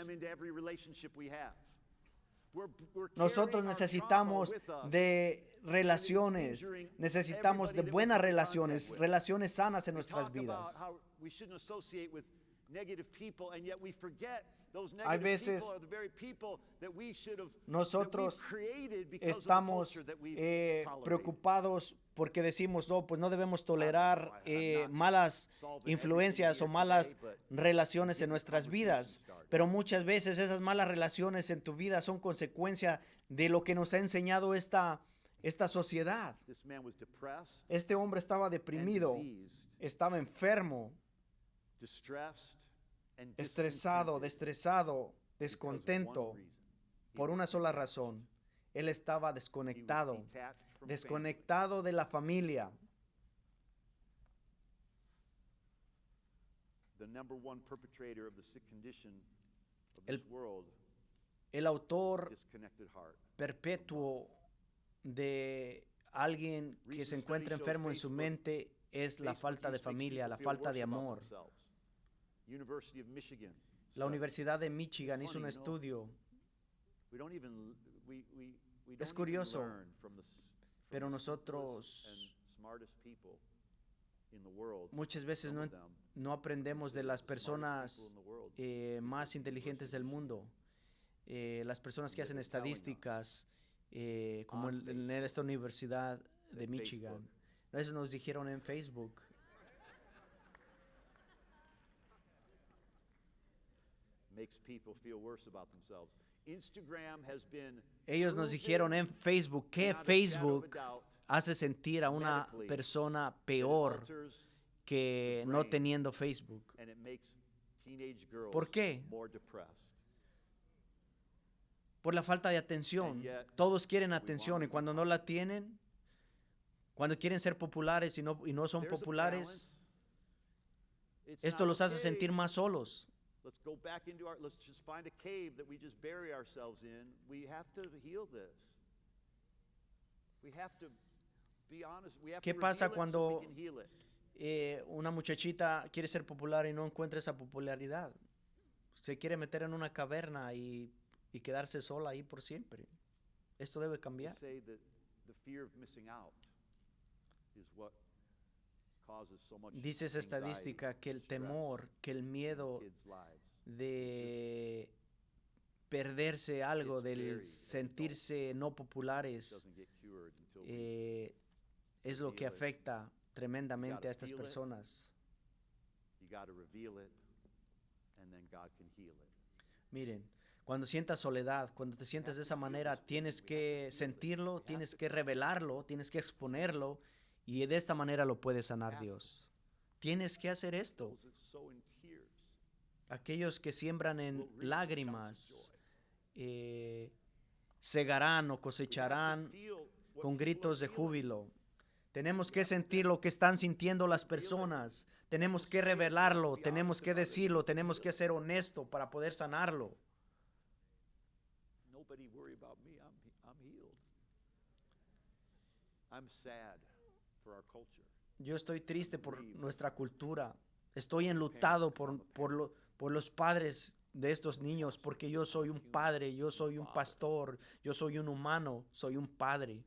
S1: Nosotros necesitamos de relaciones, necesitamos de buenas relaciones sanas en nuestras vidas. Hay veces nosotros estamos preocupados porque decimos, pues no debemos tolerar malas influencias o malas relaciones en nuestras vidas. Pero muchas veces esas malas relaciones en tu vida son consecuencia de lo que nos ha enseñado esta sociedad. Este hombre estaba deprimido, estaba enfermo, estresado, descontento, por una sola razón. Él estaba desconectado de la familia. El autor perpetuo de alguien que se encuentra enfermo en su mente es la falta de familia, la falta de amor. La Universidad de Michigan hizo un estudio. Es curioso, pero nosotros muchas veces no aprendemos de las personas más inteligentes del mundo. Las personas que hacen estadísticas, como en esta Universidad de Michigan. Eso nos dijeron en Facebook. Ellos nos dijeron en Facebook que Facebook hace sentir a una persona peor que no teniendo Facebook. ¿Por qué? Por la falta de atención. Todos quieren atención y cuando no la tienen, cuando quieren ser populares y no son populares, esto los hace sentir más solos.
S2: let's just find a cave that we just bury ourselves in. We have to heal this. We have to be honest. We have
S1: ¿Qué
S2: to
S1: pasa
S2: reveal it so
S1: cuando
S2: we can heal it.
S1: una muchachita quiere ser popular y no encuentra esa popularidad? Se quiere meter en una caverna y quedarse sola ahí por siempre. Esto debe cambiar.
S2: Say that the fear of missing out is what causes so much
S1: Dice esa estadística que el temor, que el miedo de perderse algo, del sentirse no populares, es lo que afecta tremendamente a estas personas. Miren, cuando sientas soledad, cuando te sientes de esa manera, tienes que sentirlo, tienes que revelarlo, tienes que exponerlo, y de esta manera lo puede sanar Dios. Tienes que hacer esto. Aquellos que siembran en lágrimas, segarán o cosecharán con gritos de júbilo. Tenemos que sentir lo que están sintiendo las personas. Tenemos que revelarlo, tenemos que decirlo, tenemos que ser honesto para poder sanarlo.
S2: Nobody worry about me. I'm healed. I'm sad for our culture.
S1: Yo estoy triste por nuestra cultura. Estoy enlutado por los padres de estos niños, porque yo soy un padre, yo soy un pastor, yo soy un humano, soy un padre.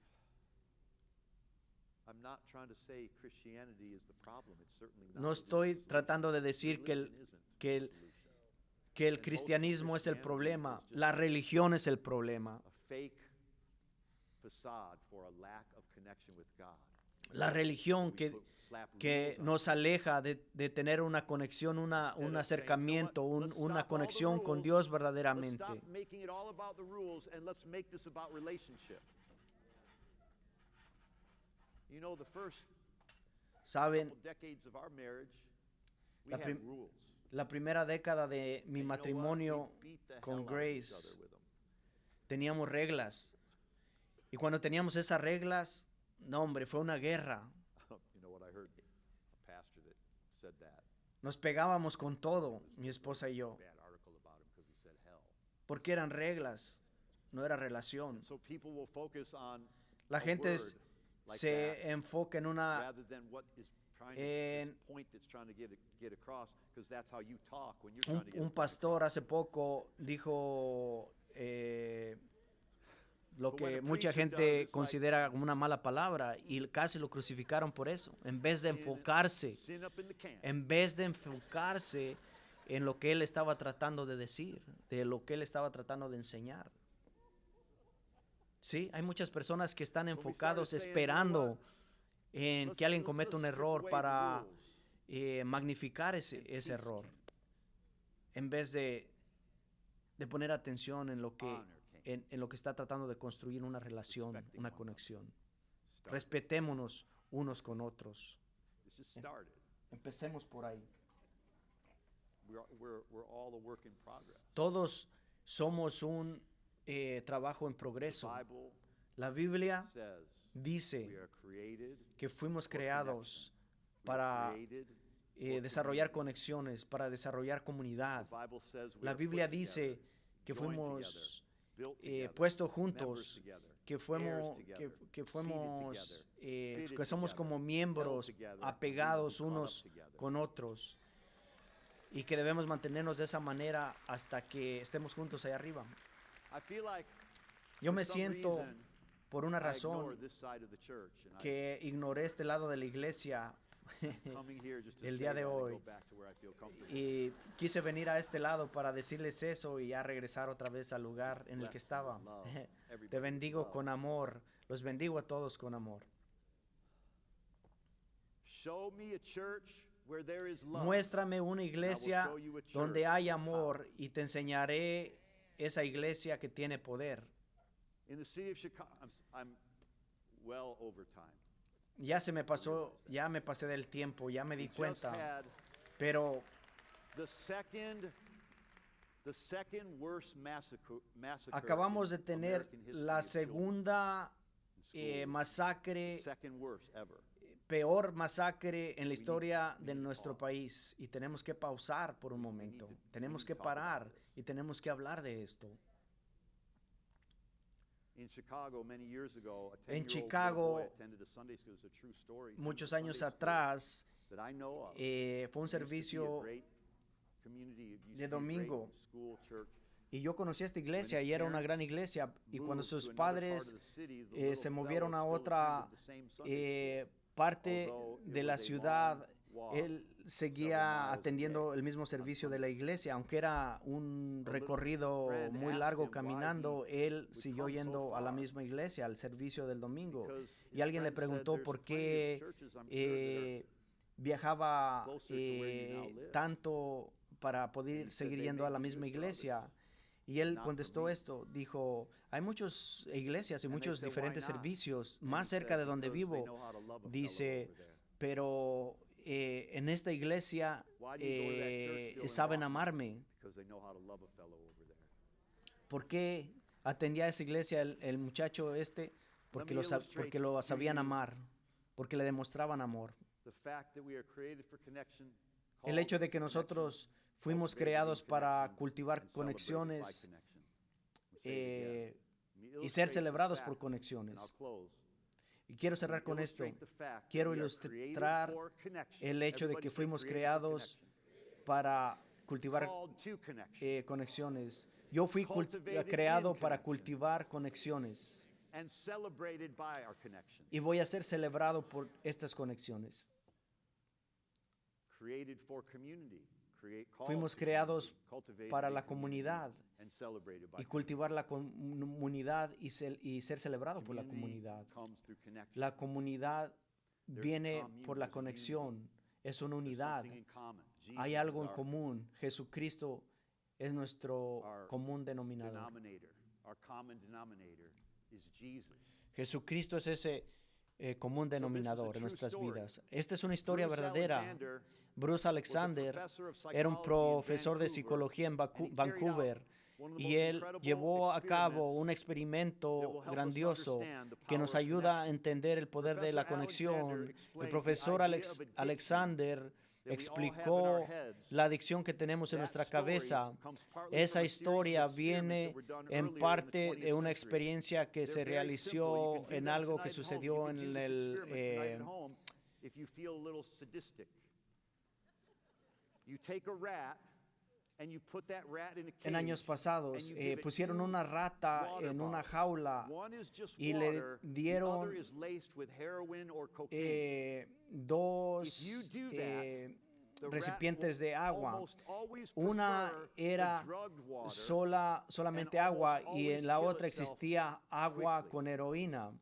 S1: No estoy tratando de decir que el cristianismo es el problema, la religión es el problema. La religión que nos aleja de tener una conexión, un acercamiento, una conexión con Dios verdaderamente. Saben, la primera década de mi matrimonio con Grace, teníamos reglas. Y cuando teníamos esas reglas, no, hombre, fue una guerra. Nos pegábamos con todo, mi esposa y yo. Porque eran reglas, no era relación. La gente se enfoca en un pastor hace poco dijo lo que mucha gente considera como una mala palabra, y casi lo crucificaron por eso, en vez de enfocarse en lo que él estaba tratando de decir, de lo que él estaba tratando de enseñar. Sí, hay muchas personas que están enfocados esperando en que alguien cometa un error para magnificar ese error, en vez de poner atención en lo que está tratando de construir una relación, una conexión. Respetémonos unos con otros. Empecemos por ahí. Todos somos un trabajo en progreso. La Biblia dice que fuimos creados para desarrollar conexiones, para desarrollar comunidad. La Biblia dice que fuimos puestos juntos, que somos como miembros apegados unos con otros, y que debemos mantenernos de esa manera hasta que estemos juntos allá arriba. Yo me siento, por una razón, que ignoré este lado de la iglesia el día de hoy, y quise venir a este lado para decirles eso y ya regresar otra vez al lugar en el que estaba. Te bendigo con amor, los bendigo a todos con amor. Muéstrame una iglesia donde hay amor y te enseñaré esa iglesia que tiene poder. Ya me pasé del tiempo, ya me di cuenta, pero acabamos de tener la segunda masacre peor masacre en la historia de nuestro país y tenemos que pausar por un momento. Tenemos que parar y tenemos que hablar de esto. En Chicago, muchos años atrás, fue un servicio de domingo y yo conocí esta iglesia y era una gran iglesia, y cuando sus padres se movieron a otra parte de la ciudad, él seguía atendiendo el mismo servicio de la iglesia. Aunque era un recorrido muy largo caminando, él siguió yendo a la misma iglesia, al servicio del domingo. Y alguien le preguntó por qué viajaba tanto para poder seguir yendo a la misma iglesia. Y él contestó esto, dijo, hay muchas iglesias y muchos diferentes servicios más cerca de donde vivo. Dice, pero en esta iglesia saben amarme. ¿Por qué atendía a esa iglesia el muchacho este? Porque lo sabían amar, porque le demostraban amor. El hecho de que nosotros fuimos creados para cultivar conexiones y ser celebrados por conexiones. Y quiero cerrar con esto. Quiero ilustrar el hecho de que fuimos creados para cultivar conexiones. Yo fui creado para cultivar conexiones. Y voy a ser celebrado por estas conexiones. Fuimos creados para la comunidad y cultivar la comunidad y ser celebrado por la comunidad. La comunidad viene por la conexión, es una unidad. Hay algo en común. Jesucristo es nuestro común denominador. Jesucristo es ese común denominador en nuestras vidas. Esta es una historia verdadera. Bruce Alexander era un profesor de psicología en Vancouver, y él llevó a cabo un experimento grandioso que nos ayuda a entender el poder de la conexión. El profesor Alexander explicó la adicción que tenemos en nuestra cabeza. Esa historia viene en parte de una experiencia que se realizó en algo que sucedió en en años pasados. Pusieron una rata en una jaula y le dieron dos recipientes de agua. Una era solamente agua y en la otra existía agua con heroína.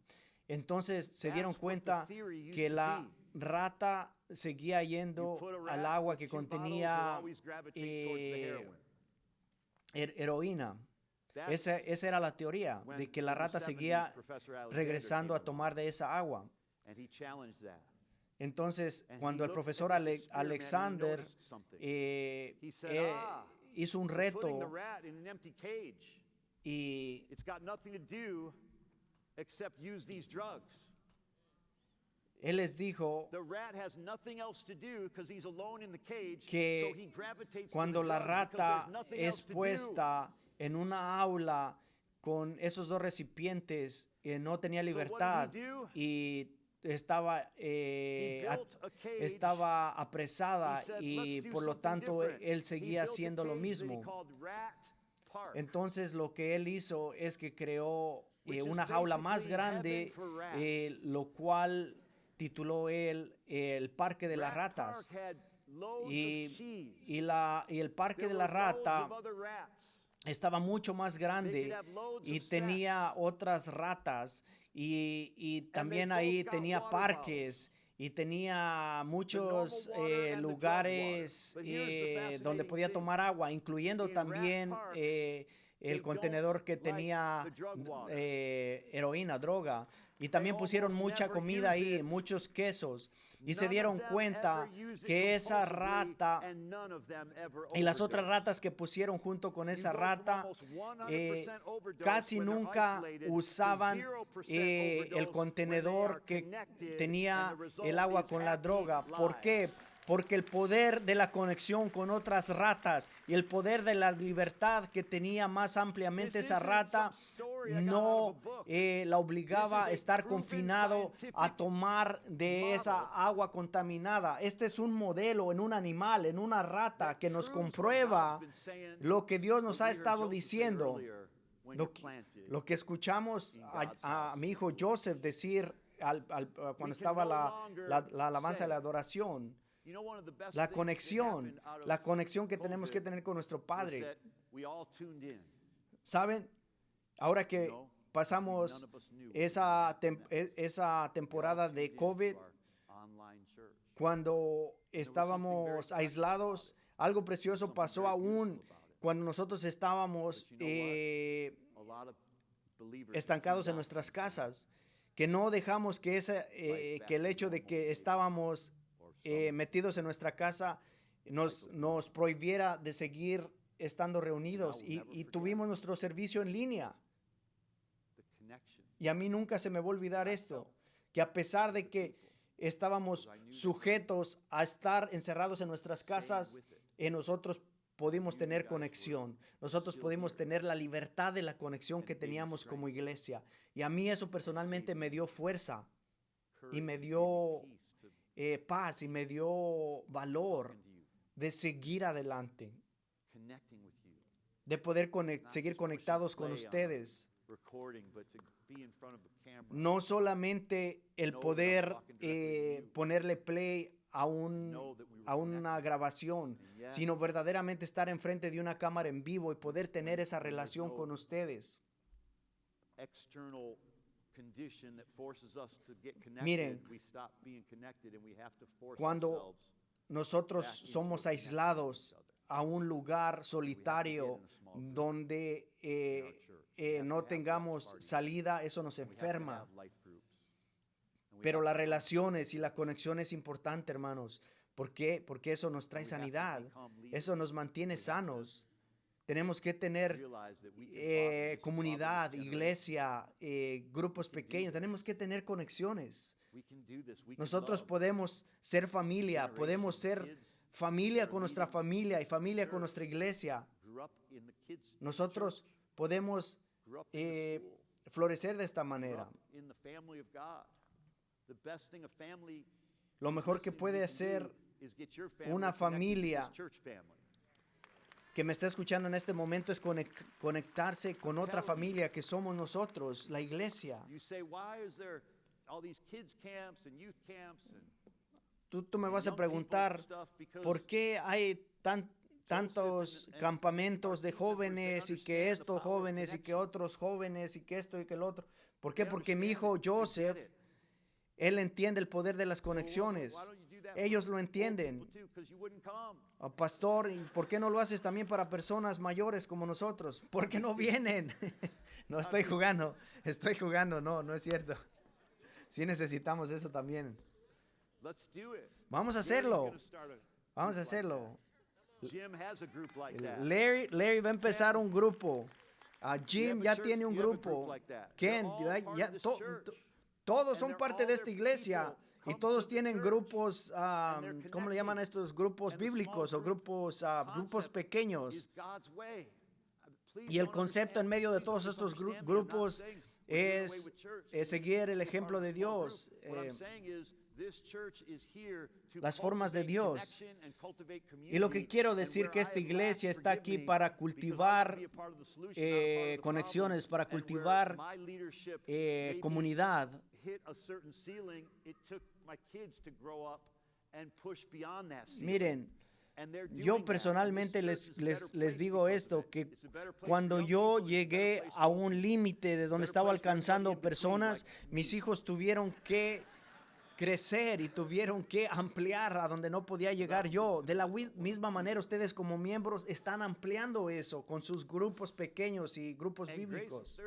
S1: Entonces se dieron cuenta que la rata seguía yendo al agua que contenía heroína. Esa era la teoría, de que la rata seguía regresando a tomar de esa agua. Entonces, cuando el profesor Alexander hizo un reto y él les dijo que cuando la rata es puesta en una aula con esos dos recipientes, no tenía libertad y estaba apresada, y por lo tanto él seguía haciendo lo mismo. Entonces lo que él hizo es que creó una jaula más grande, lo cual tituló él el Parque de las Ratas. Y el Parque de la Rata estaba mucho más grande y tenía otras ratas, y también ahí tenía parques y tenía muchos lugares donde podía tomar agua, incluyendo también el contenedor que tenía heroína, droga. Y también pusieron mucha comida ahí, muchos quesos. Y se dieron cuenta que esa rata y las otras ratas que pusieron junto con esa rata casi nunca usaban el contenedor que tenía el agua con la droga. ¿Por qué? Porque el poder de la conexión con otras ratas y el poder de la libertad que tenía más ampliamente esa rata no la obligaba a estar confinado a tomar de esa agua contaminada. Este es un modelo en un animal, en una rata, que nos comprueba lo que Dios nos ha estado diciendo. Lo que escuchamos a mi hijo Joseph decir cuando estaba la alabanza y la adoración. La conexión que tenemos que tener con nuestro Padre. ¿Saben? Ahora que pasamos esa temporada de COVID, cuando estábamos aislados, algo precioso pasó aún cuando nosotros estábamos estancados en nuestras casas, que no dejamos que el hecho de que estábamos metidos en nuestra casa nos prohibiera de seguir estando reunidos y tuvimos nuestro servicio en línea. Y a mí nunca se me va a olvidar esto, que a pesar de que estábamos sujetos a estar encerrados en nuestras casas, nosotros pudimos tener conexión. Nosotros pudimos tener la libertad de la conexión que teníamos como iglesia. Y a mí eso personalmente me dio fuerza y me dio paz y me dio valor de seguir adelante, de poder seguir conectados con ustedes. No solamente el poder ponerle play a una grabación, sino verdaderamente estar enfrente de una cámara en vivo y poder tener esa relación con ustedes. Miren, cuando nosotros somos aislados a un lugar solitario donde no tengamos salida, eso nos enferma. Pero las relaciones y la conexión es importante, hermanos. ¿Por qué? Porque eso nos trae sanidad. Eso nos mantiene sanos. Tenemos que tener comunidad, iglesia, grupos pequeños. Tenemos que tener conexiones. Nosotros podemos ser familia, podemos ser familia con nuestra familia y familia con nuestra iglesia. Nosotros podemos florecer de esta manera. Lo mejor que puede hacer una familia que me está escuchando en este momento es conectarse con otra familia que somos nosotros, la iglesia. Tú me vas a preguntar, ¿por qué hay tantos campamentos de jóvenes y que estos jóvenes y que otros jóvenes y que esto y que el otro? ¿Por qué? Porque mi hijo Joseph, él entiende el poder de las conexiones. Ellos lo entienden. Pastor, ¿y por qué no lo haces también para personas mayores como nosotros? ¿Por qué no vienen? No, estoy jugando, no es cierto. Sí necesitamos eso también. Vamos a hacerlo. Larry va a empezar un grupo. Jim ya tiene un grupo. Ken, todos son parte de esta iglesia. Y todos tienen grupos, ¿cómo le llaman a estos? Grupos bíblicos o grupos pequeños. Y el concepto en medio de todos estos grupos es seguir el ejemplo de Dios, las formas de Dios. Y lo que quiero decir que esta iglesia está aquí para cultivar conexiones, para cultivar comunidad. Miren, yo personalmente les digo esto, que cuando yo llegué a un límite de donde estaba alcanzando personas, mis hijos tuvieron que crecer y tuvieron que ampliar a donde no podía llegar yo. De la misma manera, ustedes como miembros están ampliando eso con sus grupos pequeños y grupos bíblicos.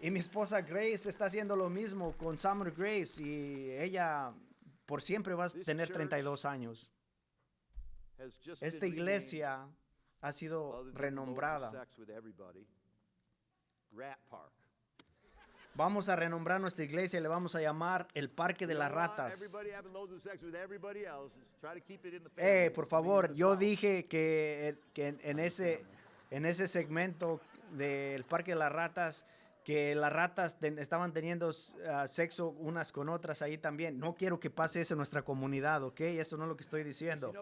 S1: Y mi esposa Grace está haciendo lo mismo con Summer Grace y ella por siempre va a tener 32 años. Esta iglesia ha sido renombrada. Vamos a renombrar nuestra iglesia y le vamos a llamar el Parque de las Ratas. Por favor, yo dije que en ese segmento del Parque de las Ratas, que las ratas estaban teniendo sexo unas con otras ahí también. No quiero que pase eso en nuestra comunidad, ¿ok? Eso no es lo que estoy diciendo.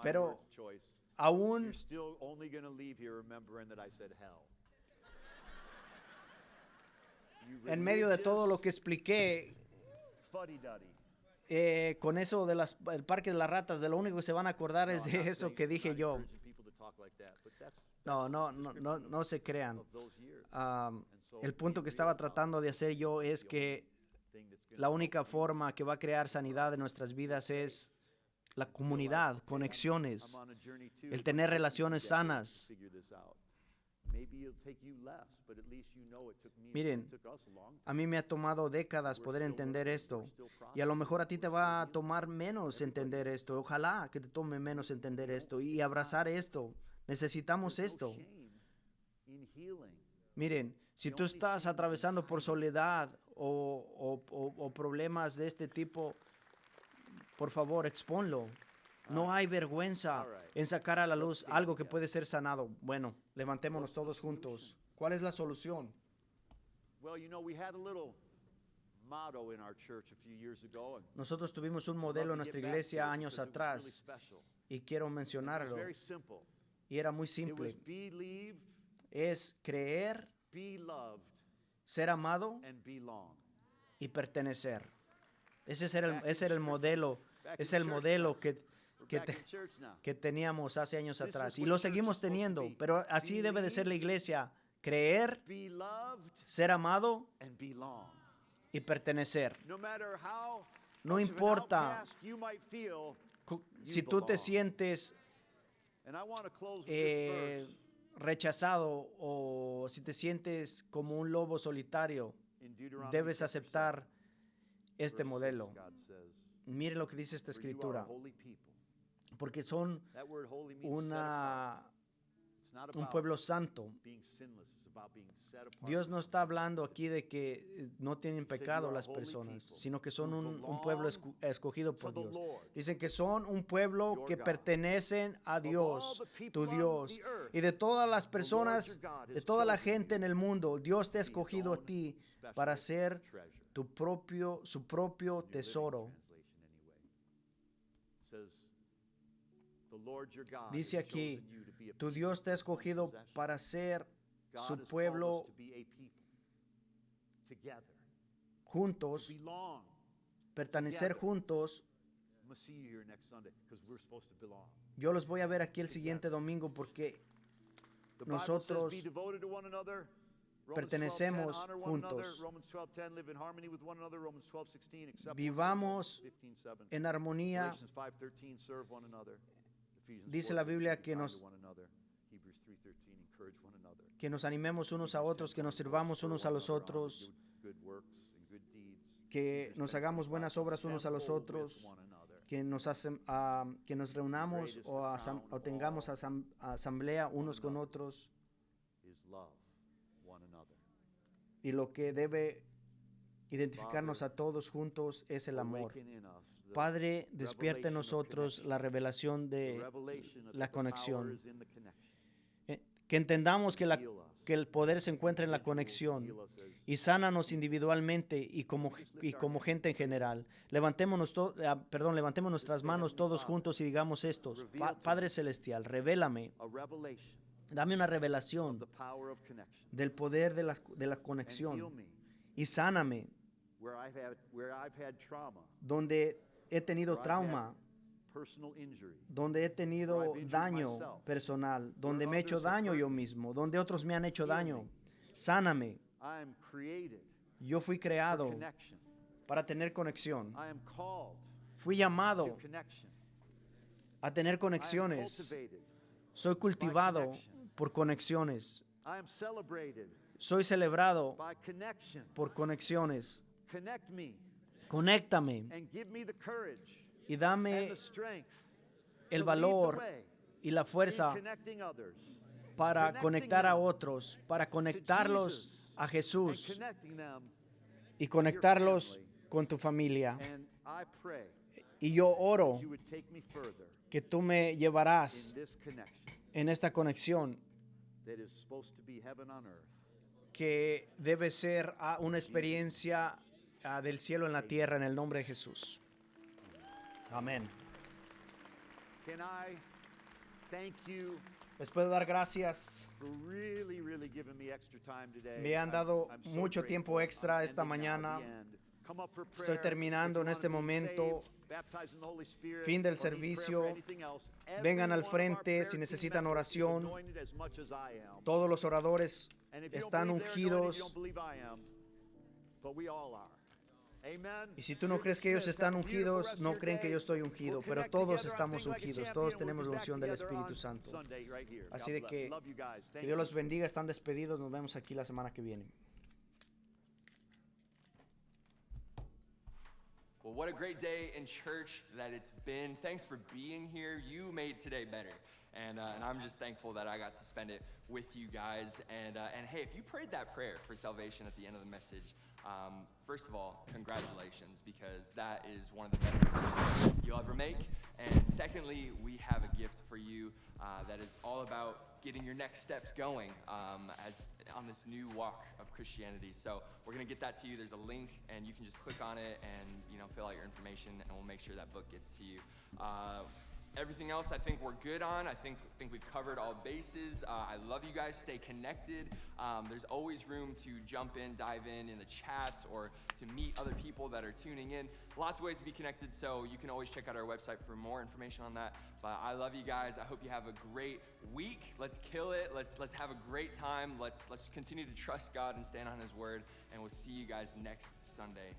S1: Pero aún en medio de todo lo que expliqué, con eso del Parque de las Ratas, de lo único que se van a acordar es de eso que dije yo. No se crean. El punto que estaba tratando de hacer yo es que la única forma que va a crear sanidad en nuestras vidas es la comunidad, conexiones, el tener relaciones sanas. Miren, a mí me ha tomado décadas poder entender esto y a lo mejor a ti te va a tomar menos entender esto. Ojalá que te tome menos entender esto y abrazar esto. Necesitamos esto. Miren, si tú estás atravesando por soledad o problemas de este tipo, por favor, expónlo. No hay vergüenza en sacar a la luz algo que puede ser sanado. Bueno, levantémonos todos juntos. ¿Cuál es la solución? Nosotros tuvimos un modelo en nuestra iglesia años atrás y quiero mencionarlo. Y era muy simple. Es creer, ser amado y pertenecer. Ese era el modelo. Es el modelo que teníamos hace años atrás. Y lo seguimos teniendo. Pero así debe de ser la iglesia. Creer, ser amado y pertenecer. No importa si tú te sientes rechazado o si te sientes como un lobo solitario, debes aceptar este modelo. Mire lo que dice esta escritura, porque son un pueblo santo. Dios no está hablando aquí de que no tienen pecado las personas, sino que son un pueblo escogido por Dios. Dicen que son un pueblo que pertenecen a Dios, tu Dios. Y de todas las personas, de toda la gente en el mundo, Dios te ha escogido a ti para ser su propio tesoro. Dice aquí, tu Dios te ha escogido para ser su pueblo juntos, pertenecer juntos. Yo los voy a ver aquí el siguiente domingo porque nosotros pertenecemos juntos. Vivamos en armonía. Dice la Biblia que nos animemos unos a otros, que nos sirvamos unos a los otros, que nos hagamos buenas obras unos a los otros, que nos reunamos o tengamos asamblea unos con otros. Y lo que debe identificarnos a todos juntos es el amor. Padre, despierta en nosotros la revelación de la conexión. Que entendamos que el poder se encuentra en la conexión y sánanos individualmente y como gente en general. Levantemos nuestras manos todos juntos y digamos estos. Padre Celestial, revélame. Dame una revelación del poder de la conexión y sáname donde he tenido trauma, donde he tenido daño personal, donde me he hecho daño yo mismo, donde otros me han hecho daño. Sáname
S2: I am created
S1: Yo fui
S2: for
S1: creado
S2: connection.
S1: para tener conexión.
S2: I am called
S1: Fui
S2: to
S1: llamado
S2: connection.
S1: a tener
S2: I am
S1: conexiones.
S2: cultivated.
S1: Soy cultivado
S2: connection.
S1: por conexiones.
S2: I am celebrated
S1: Soy celebrado
S2: by connection.
S1: por conexiones.
S2: Connect me
S1: Conéctame
S2: and give me the courage
S1: y
S2: and
S1: dame
S2: the strength
S1: el
S2: to lead the
S1: valor
S2: way
S1: y la
S2: in
S1: fuerza
S2: connecting others,
S1: para
S2: connecting
S1: conectar a
S2: them
S1: otros, para
S2: to
S1: conectarlos
S2: Jesus,
S1: a
S2: and
S1: Jesús
S2: connecting them.
S1: y conectarlos
S2: family.
S1: con tu familia.
S2: And I pray
S1: Y yo oro
S2: that you would take me further
S1: que tú me
S2: in
S1: llevarás
S2: this connection
S1: en esta conexión
S2: that is supposed to be heaven on earth.
S1: que debe ser una experiencia del cielo en la tierra en el nombre de Jesús. Amén.
S2: Can I thank you
S1: Les puedo dar gracias.
S2: for really giving me extra time today.
S1: Me han dado
S2: I'm so
S1: mucho
S2: grateful.
S1: tiempo extra
S2: I'm
S1: esta
S2: ending now at
S1: mañana.
S2: the end. Come up for
S1: Estoy
S2: prayer.
S1: terminando
S2: If you
S1: en este
S2: wanna be
S1: momento.
S2: saved, baptized in the Holy Spirit,
S1: Fin del
S2: or need prayer
S1: servicio.
S2: for anything else, every
S1: Vengan al
S2: one of our
S1: frente
S2: prayer
S1: si
S2: team
S1: necesitan
S2: members is
S1: oración.
S2: anointed as much as I am.
S1: Todos los oradores
S2: And if you don't
S1: están
S2: believe they're anointed, you
S1: ungidos.
S2: don't believe I am, but we all are. Amen.
S1: Y si tú no
S2: You're
S1: crees que ellos
S2: dismissed.
S1: están
S2: Have a beautiful
S1: ungidos,
S2: rest of
S1: no
S2: your
S1: creen que
S2: day.
S1: yo estoy ungido,
S2: We'll
S1: pero
S2: connect
S1: todos
S2: together on
S1: estamos
S2: Think Like a
S1: ungidos,
S2: Champion.
S1: todos
S2: We'll
S1: tenemos
S2: be
S1: la
S2: back
S1: unción del
S2: together on
S1: Espíritu Santo.
S2: Sunday right here. God
S1: Así de
S2: bless.
S1: que
S2: Love you guys.
S1: que
S2: Thank
S1: Dios
S2: you.
S1: los bendiga, están despedidos, nos vemos aquí la semana que viene.
S3: Well, what a great day in church that it's been. Thanks for being here. You made today better. And I'm just thankful that I got to spend it with you guys. And hey, if you prayed that prayer for salvation at the end of the message, first of all, congratulations, because that is one of the best decisions you'll ever make. And secondly, we have a gift for you that is all about getting your next steps going as on this new walk of Christianity. So we're gonna get that to you. There's a link, and you can just click on it and fill out your information, and we'll make sure that book gets to you. Everything else I think we're good on. I think we've covered all bases. I love you guys. Stay connected. There's always room to jump in, dive in the chats, or to meet other people that are tuning in. Lots of ways to be connected, so you can always check out our website for more information on that. But I love you guys. I hope you have a great week. Let's kill it. Let's have a great time. Let's continue to trust God and stand on His word. And we'll see you guys next Sunday.